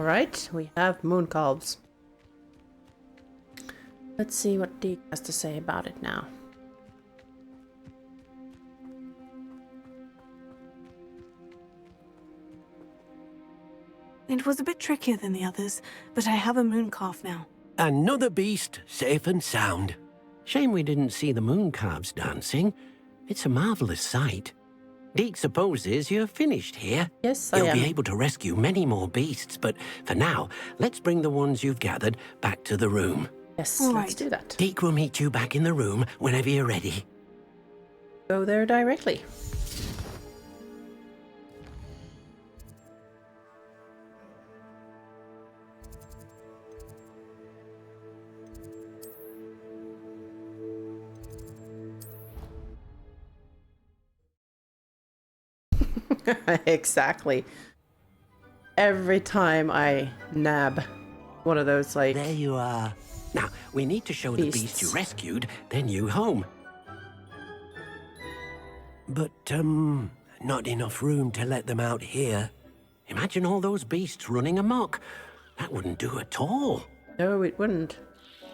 all right, we have moon calves. Let's see what Deek has to say about it now. It was a bit trickier than the others, but I have a moon calf now. Another beast, safe and sound. Shame we didn't see the moon calves dancing. It's a marvelous sight. Deek supposes you're finished here. Yes, I You'll am. be able to rescue many more beasts, but for now, let's bring the ones you've gathered back to the room. Yes, All let's right. do that. Deek will meet you back in the room whenever you're ready. Go there directly. Exactly. Every time I nab one of those, like... There you are. Now, we need to show the beast you rescued their new home. But, not enough room to let them out here. Imagine all those beasts running amok. That wouldn't do at all. No, it wouldn't.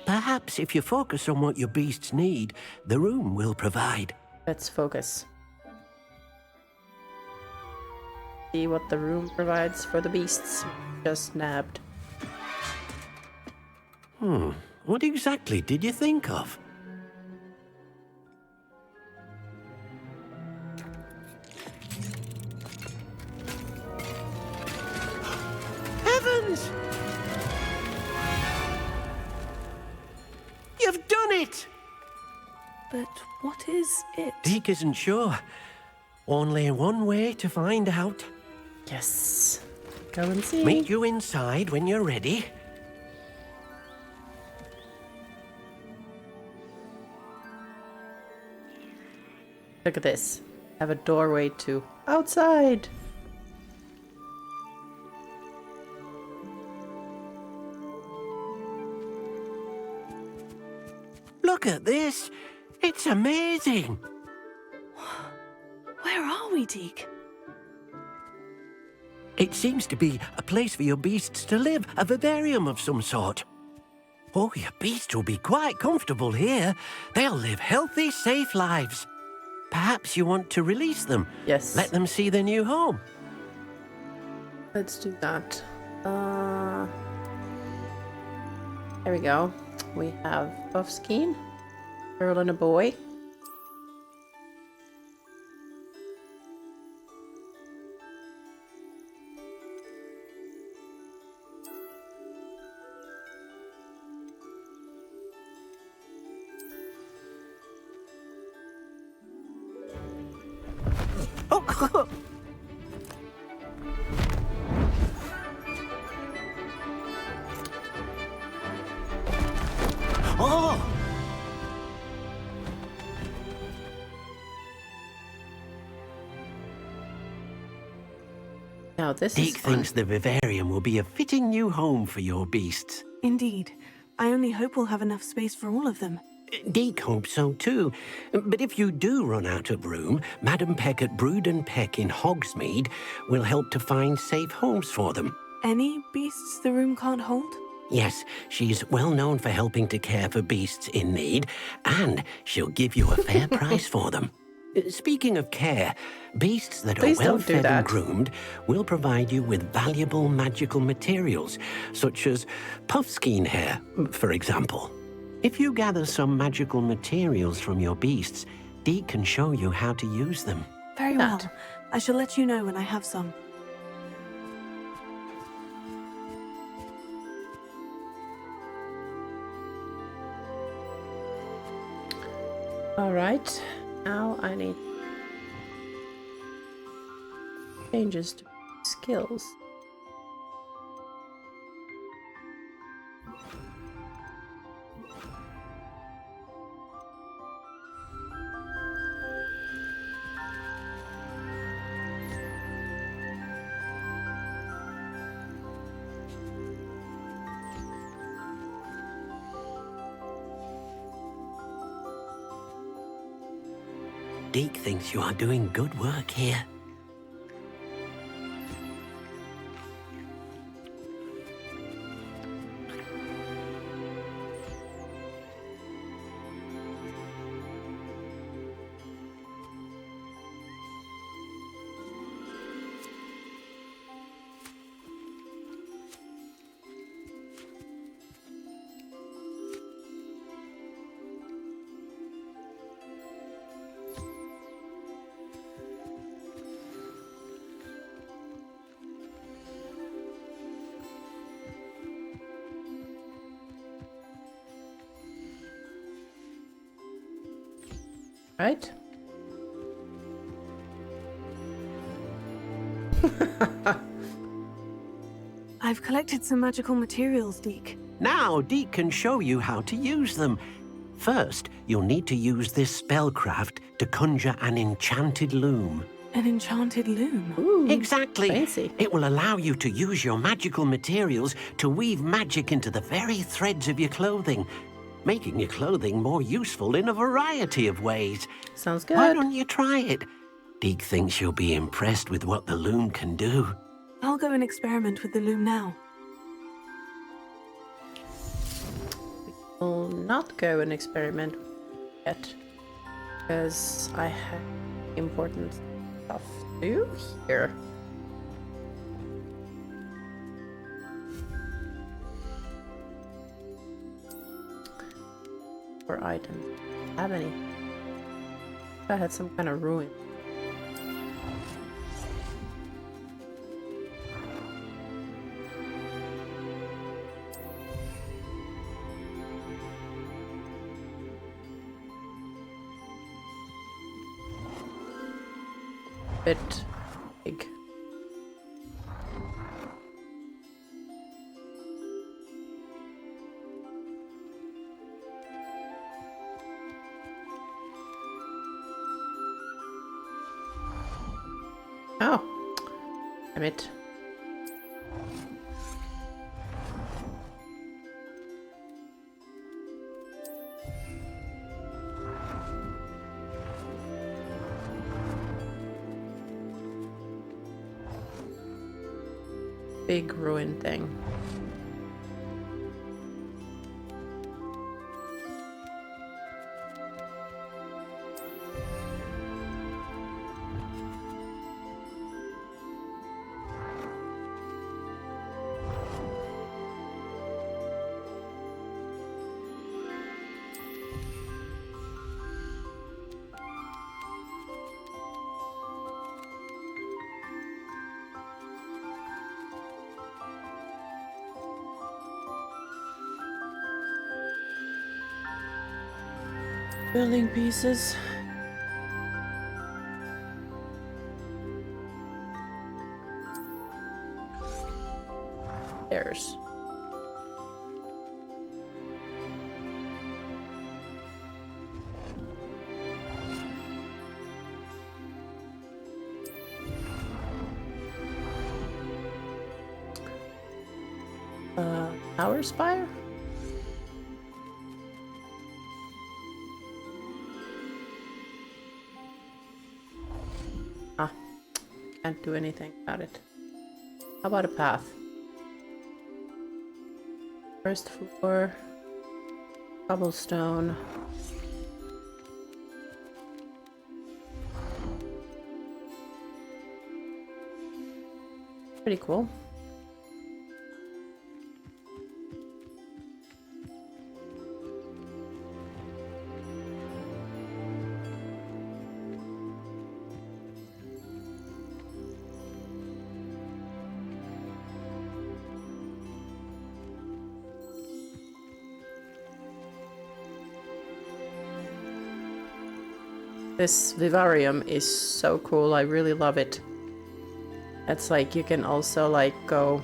Perhaps if you focus on what your beasts need, the room will provide. Let's focus. See what the room provides for the beasts. Just nabbed. What exactly did you think of? Heavens! You've done it! But what is it? Deek isn't sure. Only one way to find out. Yes. Go and see. Meet you inside when you're ready. Look at this. Have a doorway to outside. Look at this. It's amazing. Where are we, Deek? It seems to be a place for your beasts to live, a vivarium of some sort. Oh, your beasts will be quite comfortable here. They'll live healthy, safe lives. Perhaps you want to release them. Yes. Let them see their new home. Let's do that. There we go. We have Buffskeen, girl and a boy. Oh! Oh! Now this Deek is fun. thinks the Vivarium will be a fitting new home for your beasts. Indeed. I only hope we'll have enough space for all of them. Deek hopes so too. But if you do run out of room, Madam Peck at Brood and Peck in Hogsmeade will help to find safe homes for them. Any beasts the room can't hold? Yes, she's well known for helping to care for beasts in need, and she'll give you a fair price for them. Speaking of care, beasts that Please are well don't do fed that. and groomed will provide you with valuable magical materials, such as puffskein hair, for example. If you gather some magical materials from your beasts, Deek can show you how to use them. Very well. I shall let you know when I have some. All right. Now I need changes to skills. Deek thinks you are doing good work here. Right? I've collected some magical materials, Deek. Now, Deek can show you how to use them. First, you'll need to use this spellcraft to conjure an enchanted loom. An enchanted loom? Ooh, exactly. Fancy. It will allow you to use your magical materials to weave magic into the very threads of your clothing, making your clothing more useful in a variety of ways. Sounds good. Why don't you try it? Deek thinks you'll be impressed with what the loom can do. I'll go and experiment with the loom now. Will not go and experiment yet, because I have important stuff to do here. For items, have any? I had some kind of ruin. Bit big. Oh, damn it. Big ruin thing. Building pieces. There's. Tower spire? Can't do anything about it. How about a path? First floor, cobblestone. Pretty cool. This Vivarium is so cool. I really love it. It's like you can also like go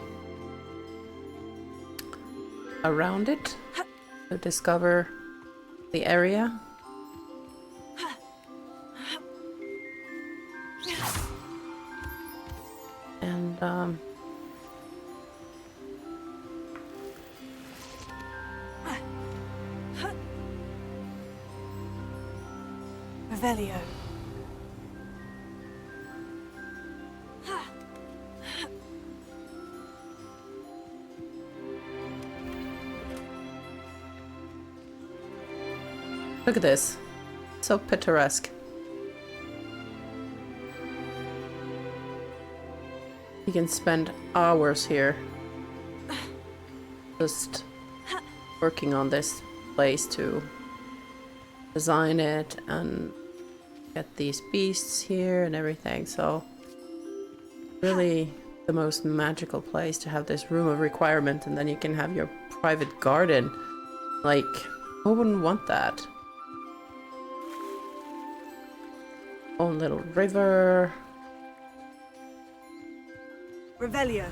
around it to discover the area. And Revelio. Look at this. So picturesque. You can spend hours here just working on this place to design it and get these beasts here and everything. So really the most magical place to have this room of requirement, and then you can have your private garden. Like, who wouldn't want that? own little river. Revelio.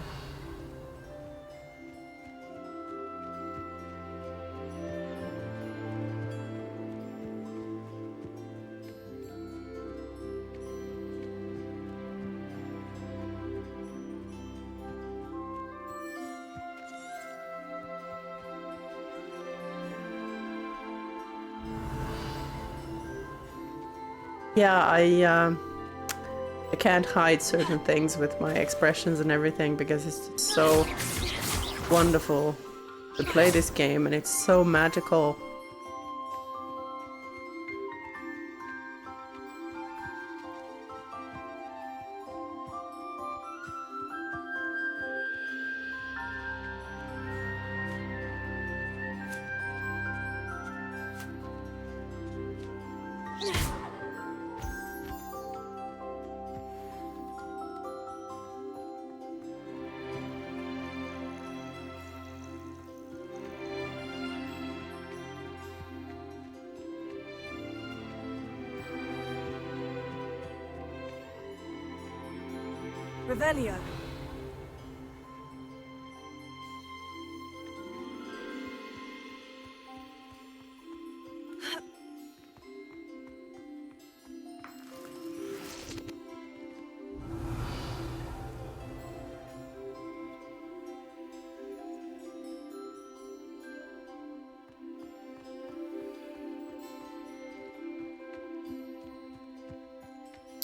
Yeah, I can't hide certain things with my expressions and everything because it's just so wonderful to play this game and it's so magical. Revelio.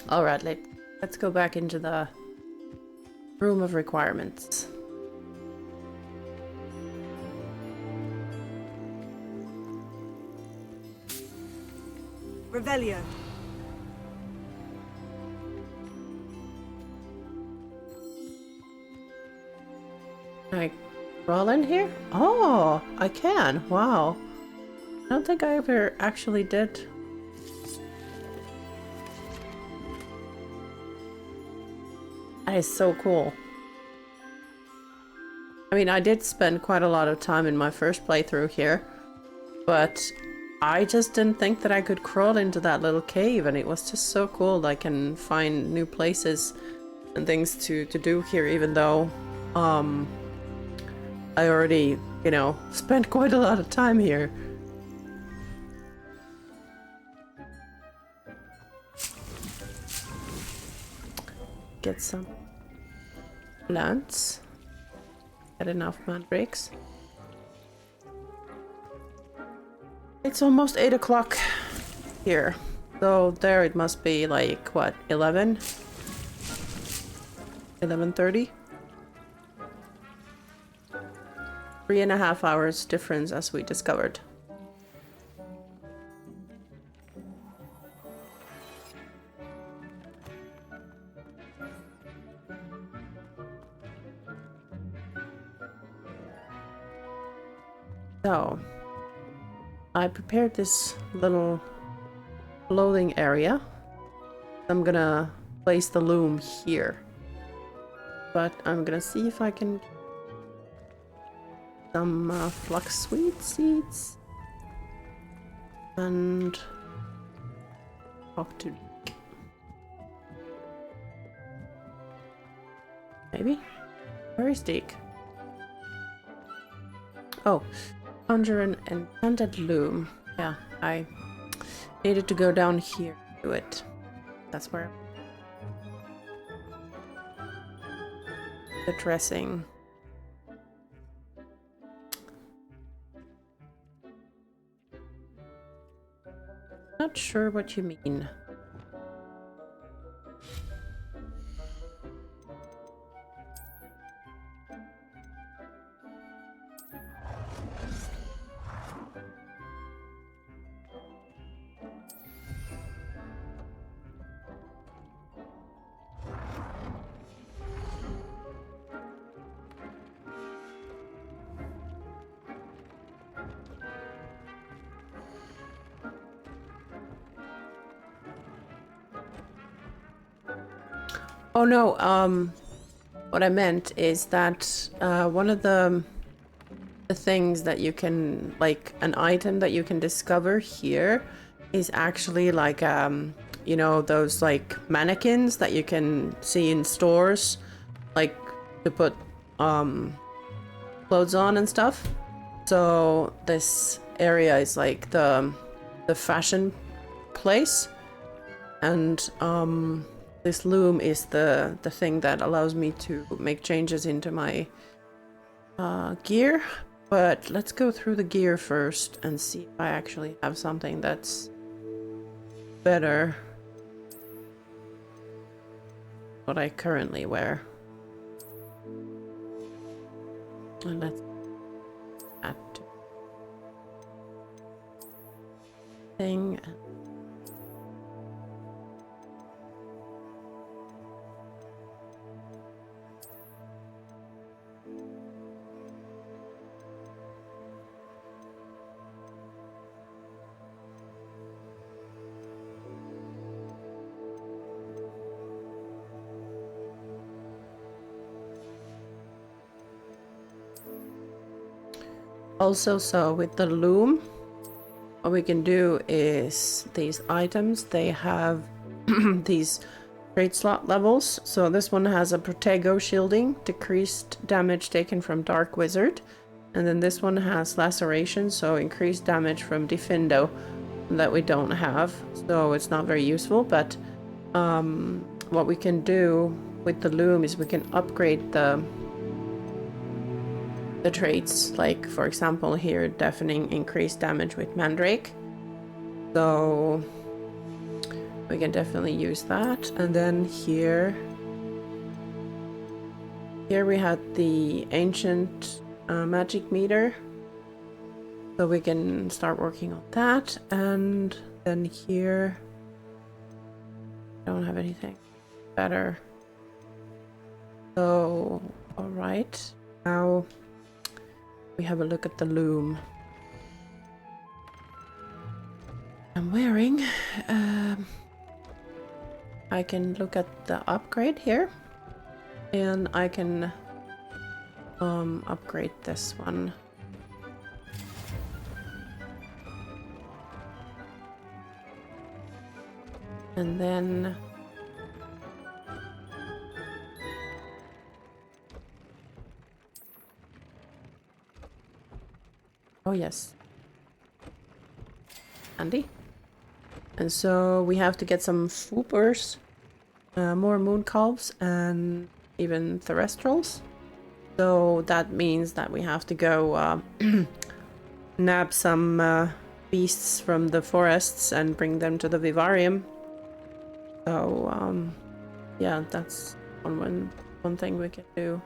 Alright, let's go back into the room of requirements. Revelio. Can I roll in here? Oh, I can. Wow. I don't think I ever actually did. That is so cool. I mean, I did spend quite a lot of time in my first playthrough here, but I just didn't think that I could crawl into that little cave, and it was just so cool that I can find new places and things to do here, even though I already, you know, spent quite a lot of time here. Get some plants. Get enough mandrakes. It's almost 8 o'clock here. So there it must be like, what, 11? 11:30? 3.5 hours difference as we discovered. So, I prepared this little clothing area. I'm gonna place the loom here. But I'm gonna see if I can get some flaxseed seeds. And talk to Deek. Maybe? Where is Deek? Oh. Conjure an enchanted loom. Yeah, I needed to go down here to do it. That's where the dressing. Not sure what you mean. Oh no, what I meant is that one of the things that you can, like an item that you can discover here is actually like you know, those like mannequins that you can see in stores, like to put clothes on and stuff. So this area is like the fashion place, and this loom is the thing that allows me to make changes into my gear. But let's go through the gear first and see if I actually have something that's better what I currently wear. And let's add thing. Also, so with the loom, what we can do is these items, they have these trade slot levels. So this one has a Protego shielding, decreased damage taken from Dark Wizard. And then this one has laceration, so increased damage from Defindo that we don't have. So it's not very useful, but what we can do with the loom is we can upgrade the traits, like for example here, deafening, increased damage with Mandrake. So we can definitely use that. And then here we had the ancient magic meter, so we can start working on that. And then here I don't have anything better. So all right, now we have a look at the loom I'm wearing. I can look at the upgrade here, and I can upgrade this one. And then oh yes, handy. And so we have to get some swoopers, more moon calves, and even terrestrials. So that means that we have to go nab some beasts from the forests and bring them to the Vivarium. So yeah, that's one thing we can do.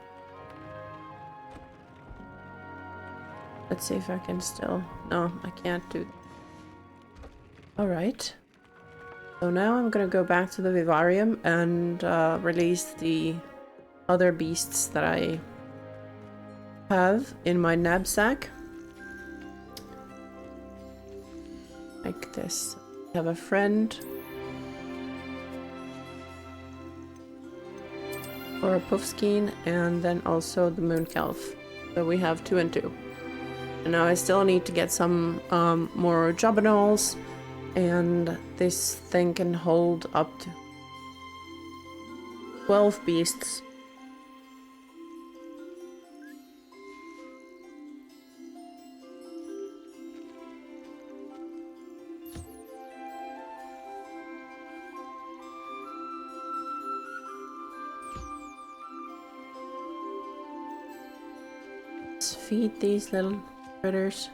Let's see if I can still... No, I can't do that. Alright. So now I'm gonna go back to the Vivarium and release the other beasts that I have in my knapsack. Like this. I have a friend. Or a Puffskein, and then also the Moonkelf. So we have 2 and 2. And now I still need to get some more Jobanols, and this thing can hold up to 12 beasts. Let's feed these little critters.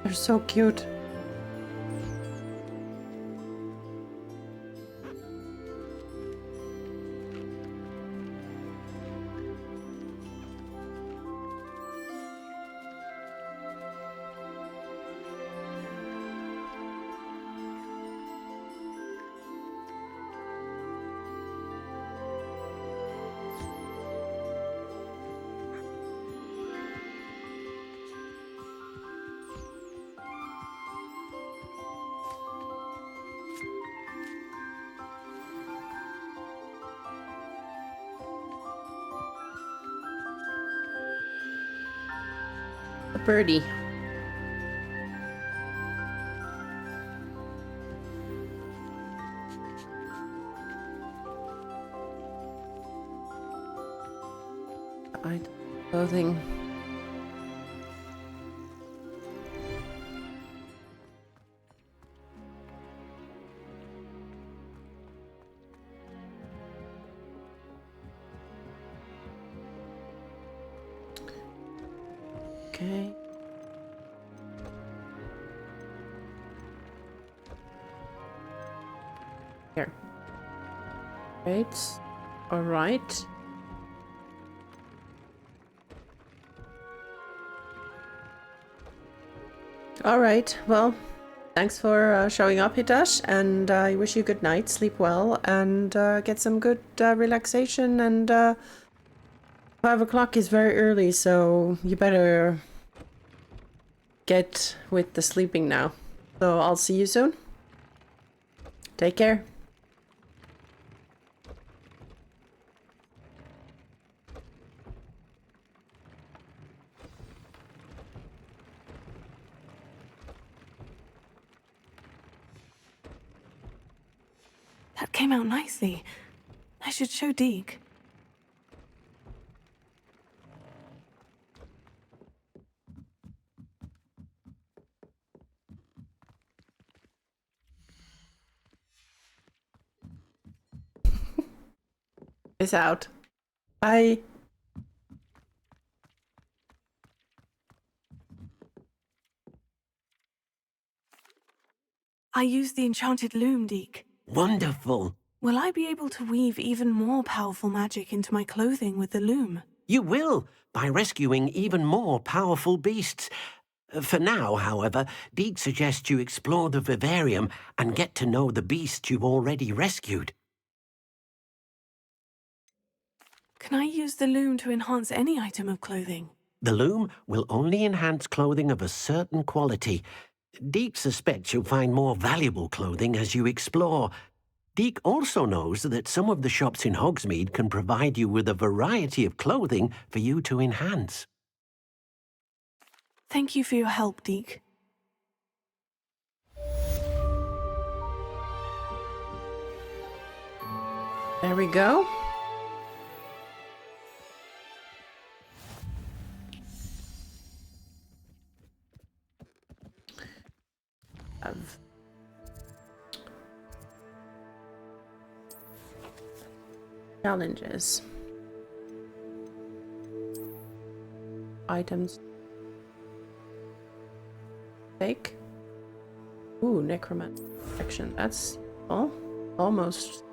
They're so cute. A birdie. Clothing. Okay. Here. Right. All right. All right. Well, thanks for showing up, Hitash, and I wish you good night. Sleep well and get some good relaxation. And 5 o'clock is very early, so you better get with the sleeping now. So I'll see you soon. Take care. That came out nicely. I should show Deek. Peace out. Bye. I used the enchanted loom, Deek. Wonderful. Will I be able to weave even more powerful magic into my clothing with the loom? You will, by rescuing even more powerful beasts. For now, however, Deek suggests you explore the Vivarium and get to know the beasts you've already rescued. Can I use the loom to enhance any item of clothing? The loom will only enhance clothing of a certain quality. Deek suspects you'll find more valuable clothing as you explore. Deek also knows that some of the shops in Hogsmeade can provide you with a variety of clothing for you to enhance. Thank you for your help, Deek. There we go. Challenges. Items. Fake. Ooh, necromancy protection. That's almost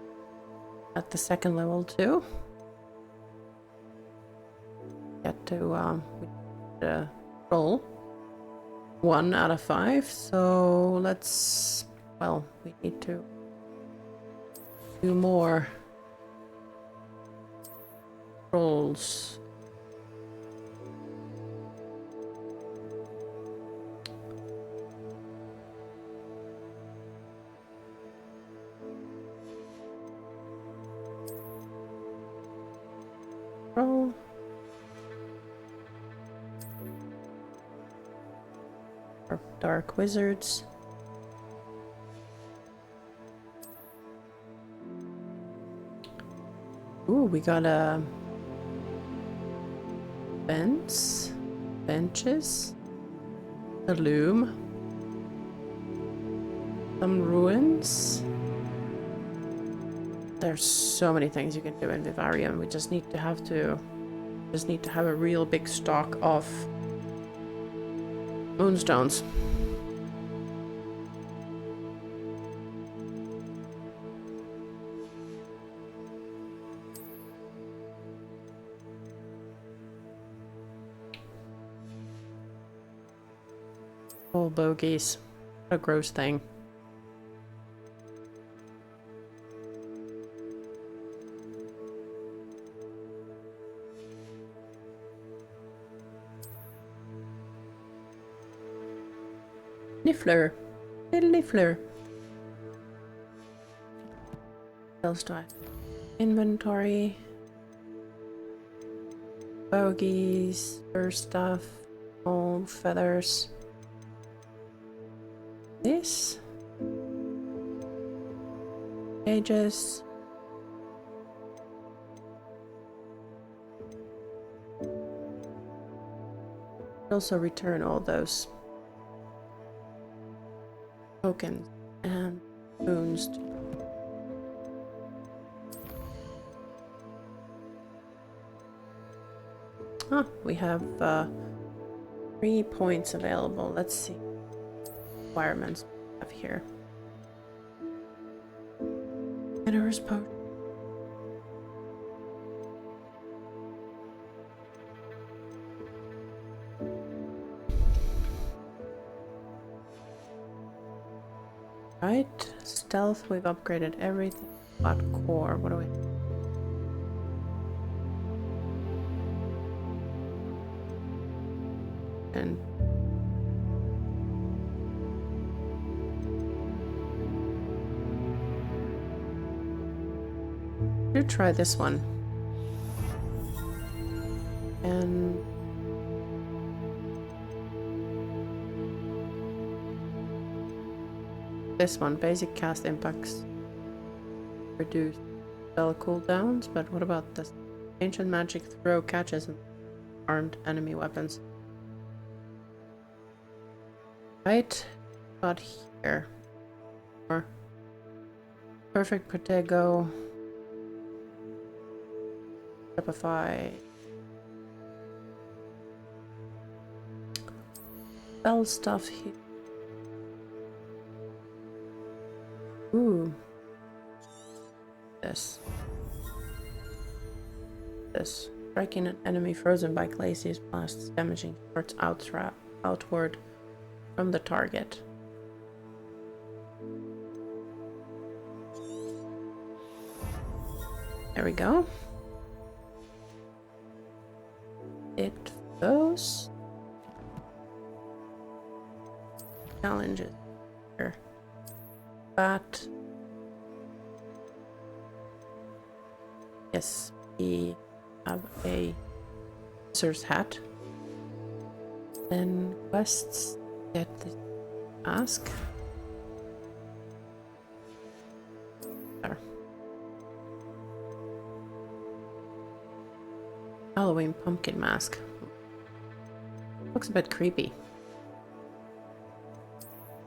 at the second level too. Get to roll 1 out of 5. So let's. Well, we need to do more rolls. Roll. Or dark wizards. Ooh, we got a benches, the loom, some ruins. There's so many things you can do in Vivarium. We just need to have a real big stock of moonstones. Oh, bogeys. What a gross thing. Niffler. Little Niffler. What else do I have? Inventory. Bogeys. Fur stuff. Old feathers. This. Cages. Also return all those tokens and boons. Ah, we have 3 points available. Let's see. Requirements we have here. Generous potion. Right, stealth, we've upgraded everything but core. What do we? And do try this one. And this one, basic cast impacts reduce spell cooldowns, but what about this? Ancient magic throw catches and armed enemy weapons. Right, about here. Or perfect protego. Typify. Spell stuff here. Ooh. This. Striking an enemy frozen by glaciers blasts, damaging shorts outward from the target. There we go. It goes. Challenges here. But yes, we have a Sorcerer's Hat. Then quests, get the mask. There. Halloween pumpkin mask. Looks a bit creepy.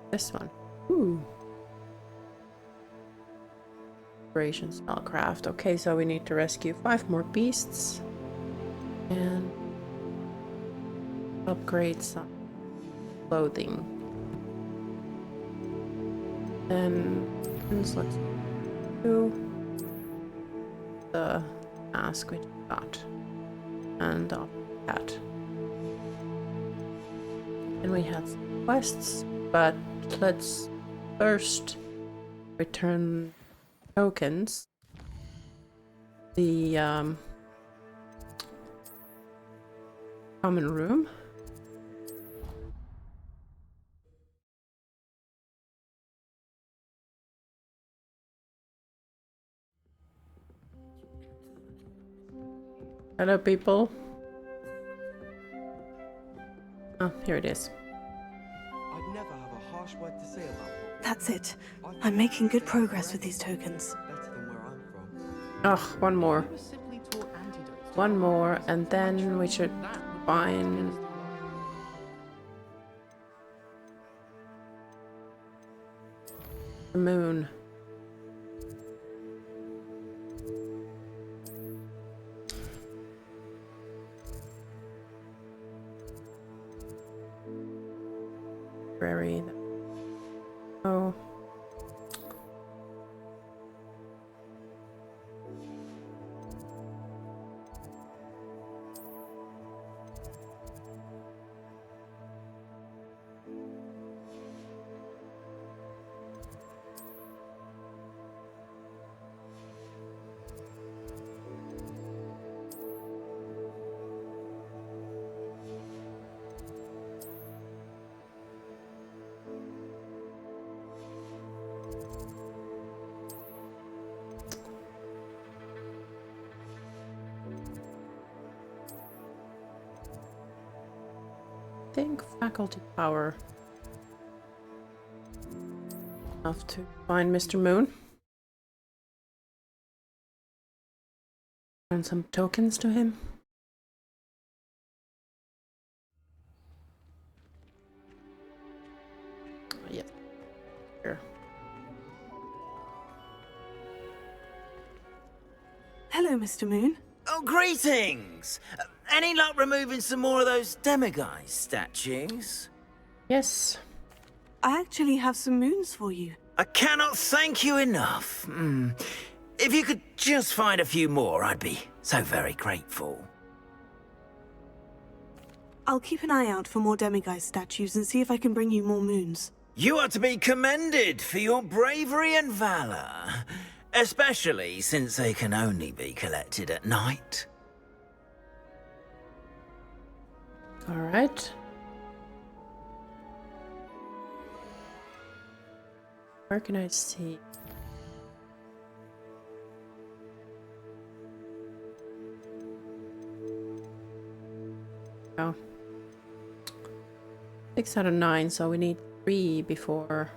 This one. Ooh. Operation Spellcraft. Okay, so we need to rescue 5 more beasts. And upgrade some clothing. Then let's do the mask we got. And that. And we have some quests, but let's first return tokens. The common room. Hello, people. Oh, here it is. I'd never have a harsh word to say about it. That's it. I'm making good progress with these tokens. Better than where I'm from. Ugh, one more. One more, and then we should find the moon. Prairie. Oh. Think faculty power. Enough to find Mr. Moon. And some tokens to him. Here. Hello, Mr. Moon. Oh, greetings! Any luck removing some more of those demiguise statues? Yes. I actually have some moons for you. I cannot thank you enough. If you could just find a few more, I'd be so very grateful. I'll keep an eye out for more demiguise statues and see if I can bring you more moons. You are to be commended for your bravery and valor, especially since they can only be collected at night. All right. Where can I see? Oh. 6 out of 9, so we need 3 before.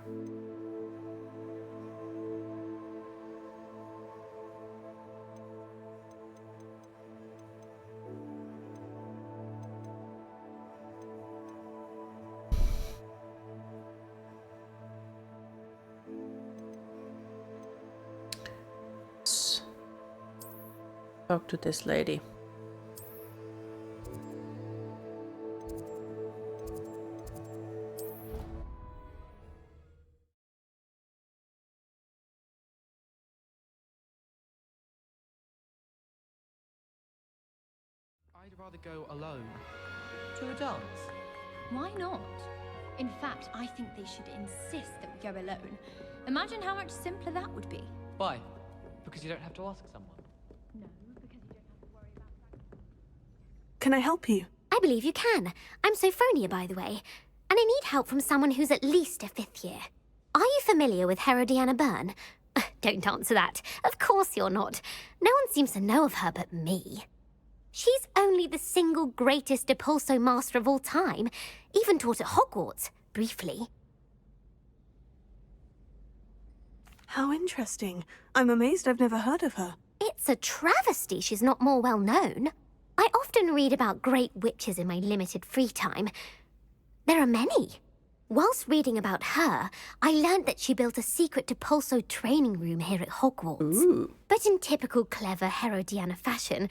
Talk to this lady. I'd rather go alone. To a dance? Why not? In fact, I think they should insist that we go alone. Imagine how much simpler that would be. Why? Because you don't have to ask someone. No, because you don't have to worry about... Can I help you? I believe you can. I'm Sophronia, by the way. And I need help from someone who's at least a 5th year. Are you familiar with Herodiana Byrne? Don't answer that. Of course you're not. No one seems to know of her but me. She's only the single greatest Depulso master of all time. Even taught at Hogwarts, briefly. How interesting. I'm amazed I've never heard of her. It's a travesty she's not more well known. I often read about great witches in my limited free time. There are many. Whilst reading about her, I learned that she built a secret Depulso training room here at Hogwarts. Ooh. But in typical clever Herodiana fashion,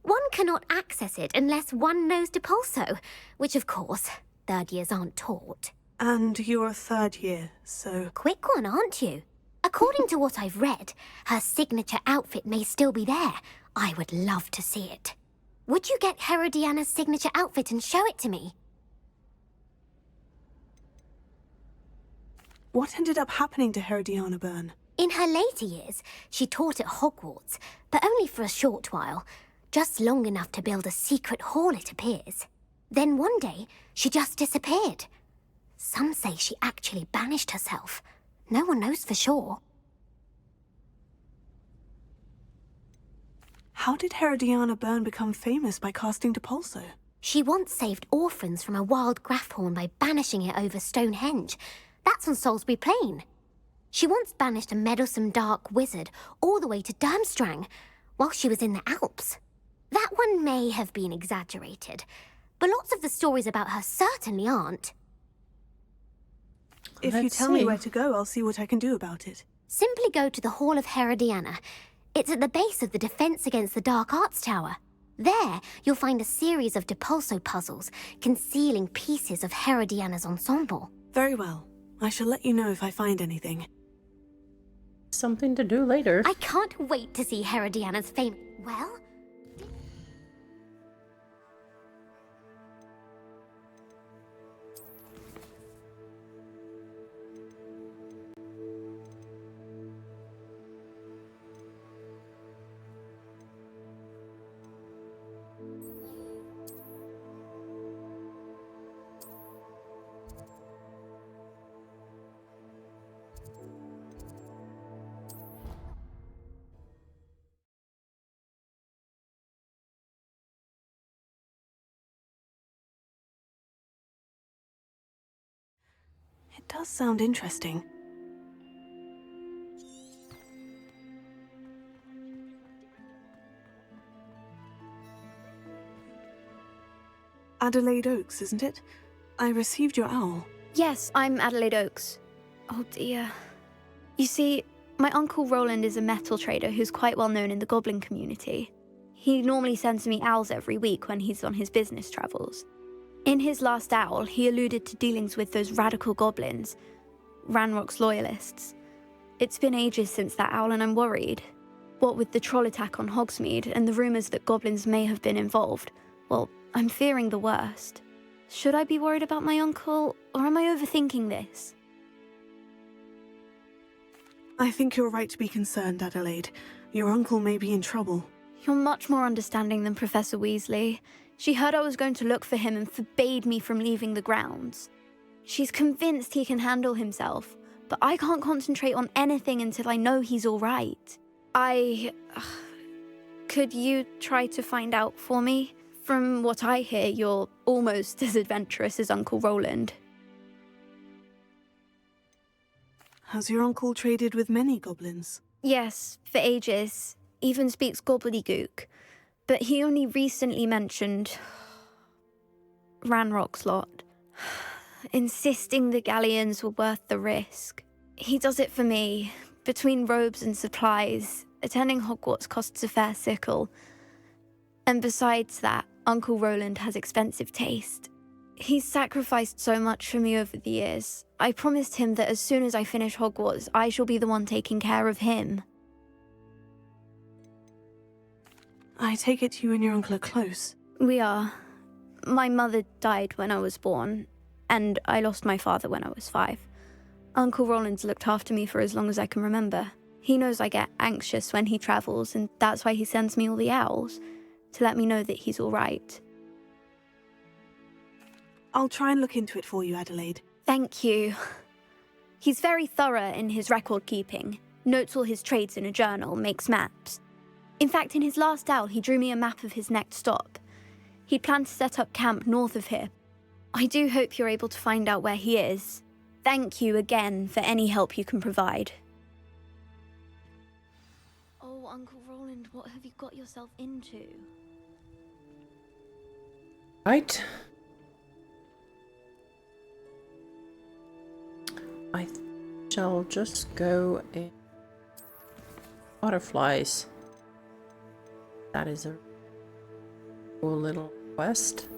one cannot access it unless one knows Depulso, which of course, 3rd years aren't taught. And you're a 3rd year, so... Quick one, aren't you? According to what I've read, her signature outfit may still be there. I would love to see it. Would you get Herodiana's signature outfit and show it to me? What ended up happening to Herodiana Byrne? In her later years, she taught at Hogwarts, but only for a short while. Just long enough to build a secret hall, it appears. Then one day, she just disappeared. Some say she actually banished herself. No one knows for sure. How did Herodiana Byrne become famous by casting Depulso? She once saved orphans from a wild Graffhorn by banishing it over Stonehenge. That's on Salisbury Plain. She once banished a meddlesome dark wizard all the way to Durmstrang while she was in the Alps. That one may have been exaggerated, but lots of the stories about her certainly aren't. If you tell me where to go, I'll see what I can do about it. Simply go to the Hall of Herodiana. It's at the base of the Defense Against the Dark Arts Tower. There, you'll find a series of Depulso puzzles concealing pieces of Herodiana's ensemble. Very well. I shall let you know if I find anything. Something to do later. I can't wait to see Herodiana's fame. Well? It does sound interesting. Adelaide Oaks, isn't it? I received your owl. Yes, I'm Adelaide Oaks. Oh dear. You see, my Uncle Roland is a metal trader who's quite well known in the goblin community. He normally sends me owls every week when he's on his business travels. In his last owl, he alluded to dealings with those radical goblins, Ranrock's loyalists. It's been ages since that owl and I'm worried. What with the troll attack on Hogsmeade and the rumours that goblins may have been involved, well, I'm fearing the worst. Should I be worried about my uncle, or am I overthinking this? I think you're right to be concerned, Adelaide. Your uncle may be in trouble. You're much more understanding than Professor Weasley. She heard I was going to look for him and forbade me from leaving the grounds. She's convinced he can handle himself, but I can't concentrate on anything until I know he's all right. Could you try to find out for me? From what I hear, you're almost as adventurous as Uncle Roland. Has your uncle traded with many goblins? Yes, for ages. Even speaks gobbledygook. But he only recently mentioned Ranrock's lot, insisting the galleons were worth the risk. He does it for me. Between robes and supplies, attending Hogwarts costs a fair sickle. And besides that, Uncle Roland has expensive taste. He's sacrificed so much for me over the years. I promised him that as soon as I finish Hogwarts, I shall be the one taking care of him. I take it you and your uncle are close. We are. My mother died when I was born, and I lost my father when I was 5. Uncle Roland's looked after me for as long as I can remember. He knows I get anxious when he travels, and that's why he sends me all the owls, to let me know that he's all right. I'll try and look into it for you, Adelaide. Thank you. He's very thorough in his record keeping, notes all his trades in a journal, makes maps. In fact, in his last owl, he drew me a map of his next stop. He'd planned to set up camp north of here. I do hope you're able to find out where he is. Thank you again for any help you can provide. Oh, Uncle Roland, what have you got yourself into? Right. I shall just go in butterflies. That is a cool little quest.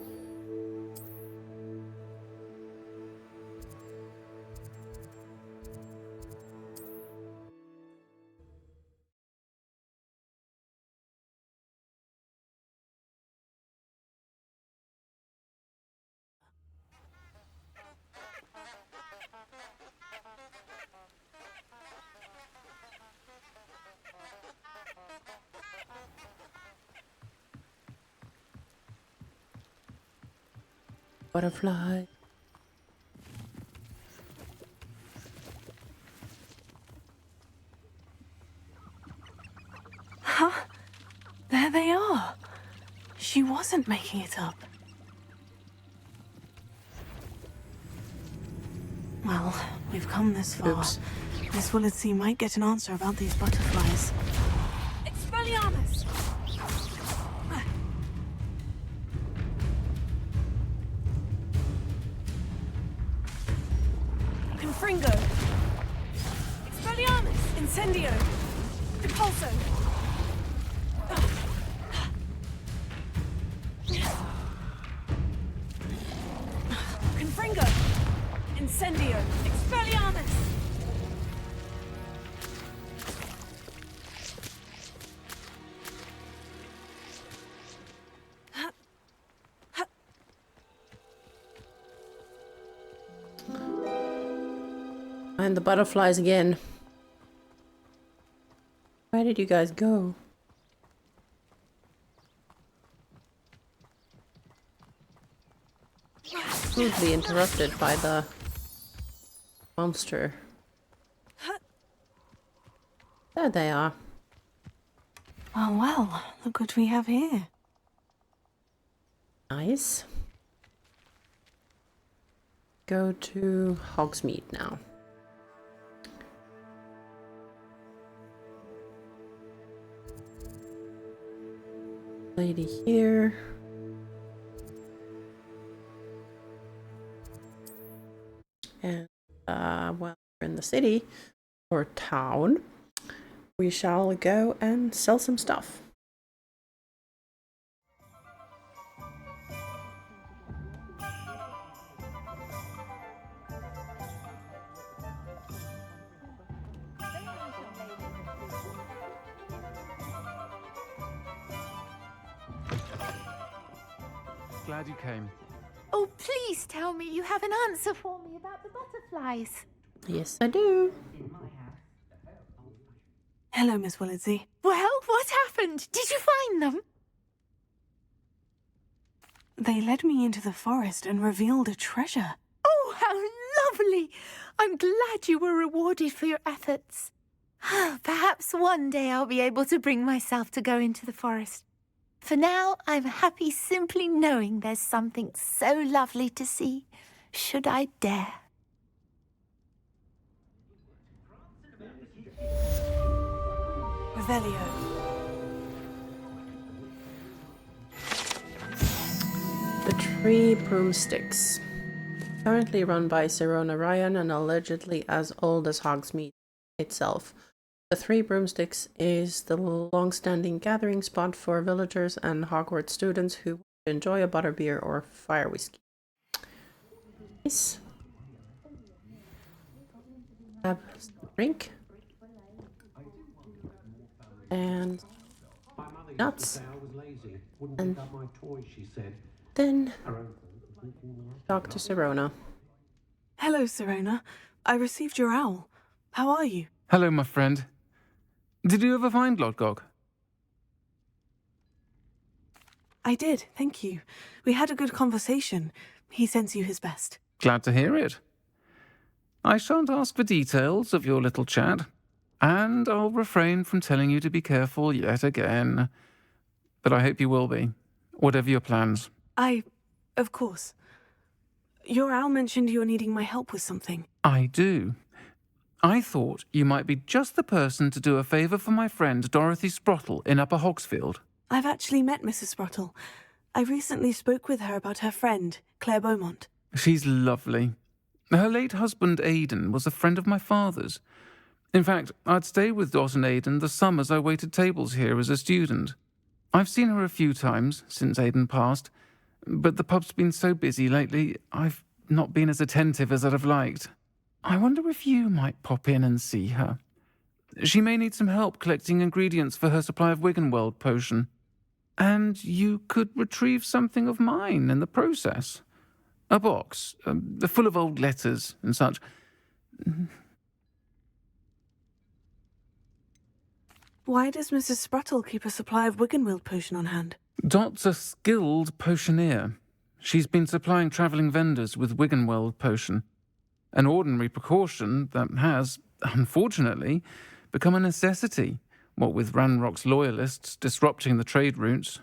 Butterfly. Huh? There they are. She wasn't making it up. Well, we've come this far. Oops. Miss Willardsey might get an answer about these butterflies. Expelliarmus! Confringo! Expelliarmus! Incendio! Depulso! Confringo! Incendio! Expelliarmus! And the butterflies again. Where did you guys go? Rudely interrupted by the monster. There they are. Oh well, look what we have here. Nice. Go to Hogsmeade now. Lady here. And well, we're in the city or town, we shall go and sell some stuff. Glad you came. Oh, please tell me you have an answer for me about the butterflies. Yes, I do. Hello, Miss Willardsey. Well, what happened? Did you find them? They led me into the forest and revealed a treasure. Oh, how lovely! I'm glad you were rewarded for your efforts. Perhaps one day I'll be able to bring myself to go into the forest. For now, I'm happy simply knowing there's something so lovely to see, should I dare. Revelio. The Three Broomsticks. Currently run by Sirona Ryan and allegedly as old as Hogsmeade itself. The Three Broomsticks is the long-standing gathering spot for villagers and Hogwarts students who enjoy a butterbeer or fire whiskey. Nice. Have a drink. And nuts. And then talk to Sirona. Hello, Sirona. I received your owl. How are you? Hello, my friend. Did you ever find Lodgok? I did, thank you. We had a good conversation. He sends you his best. Glad to hear it. I shan't ask for details of your little chat, and I'll refrain from telling you to be careful yet again. But I hope you will be, whatever your plans. Of course. Your owl mentioned you're needing my help with something. I do. I thought you might be just the person to do a favour for my friend Dorothy Sprottle in Upper Hogsfield. I've actually met Mrs. Sprottle. I recently spoke with her about her friend, Claire Beaumont. She's lovely. Her late husband Aidan was a friend of my father's. In fact, I'd stayed with Dot and Aidan the summers I waited tables here as a student. I've seen her a few times since Aidan passed, but the pub's been so busy lately, I've not been as attentive as I'd have liked. I wonder if you might pop in and see her. She may need some help collecting ingredients for her supply of Wiggenweld potion. And you could retrieve something of mine in the process. A box, full of old letters and such. Why does Mrs. Sprottle keep a supply of Wiggenweld potion on hand? Dot's a skilled potioneer. She's been supplying travelling vendors with Wiggenweld potion. An ordinary precaution that has, unfortunately, become a necessity, what with Ranrock's loyalists disrupting the trade routes.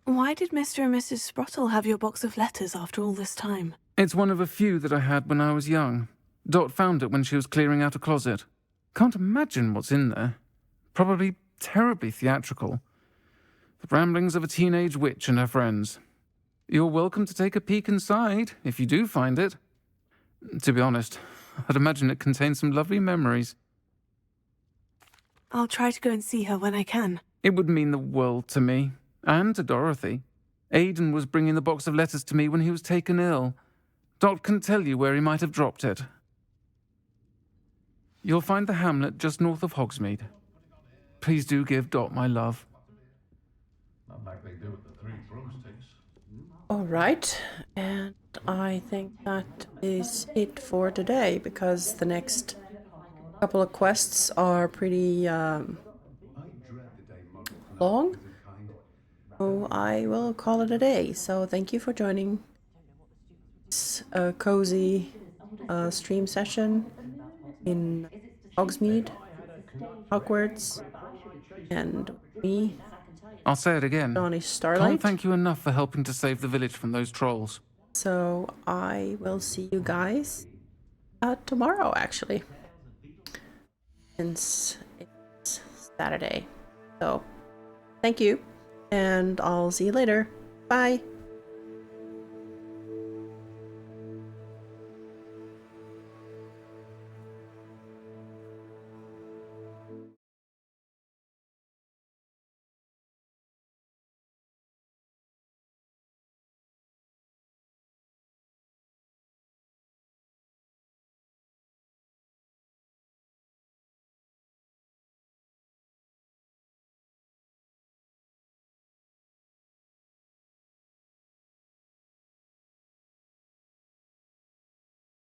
Why did Mr. and Mrs. Sprottle have your box of letters after all this time? It's one of a few that I had when I was young. Dot found it when she was clearing out a closet. Can't imagine what's in there. Probably terribly theatrical. The ramblings of a teenage witch and her friends. You're welcome to take a peek inside, if you do find it. To be honest, I'd imagine it contains some lovely memories. I'll try to go and see her when I can. It would mean the world to me, and to Dorothy. Aidan was bringing the box of letters to me when he was taken ill. Dot can tell you where he might have dropped it. You'll find the hamlet just north of Hogsmeade. Please do give Dot my love. Not like they do with the Three Broomsticks. All right, and I think that is it for today, because the next couple of quests are pretty long. So I will call it a day. So thank you for joining this cozy stream session in Hogsmeade, Hogwarts, and me. I'll say it again. Johnny Starlight. Can't thank you enough for helping to save the village from those trolls. So I will see you guys tomorrow, actually, since it's Saturday. So thank you, and I'll see you later. Bye.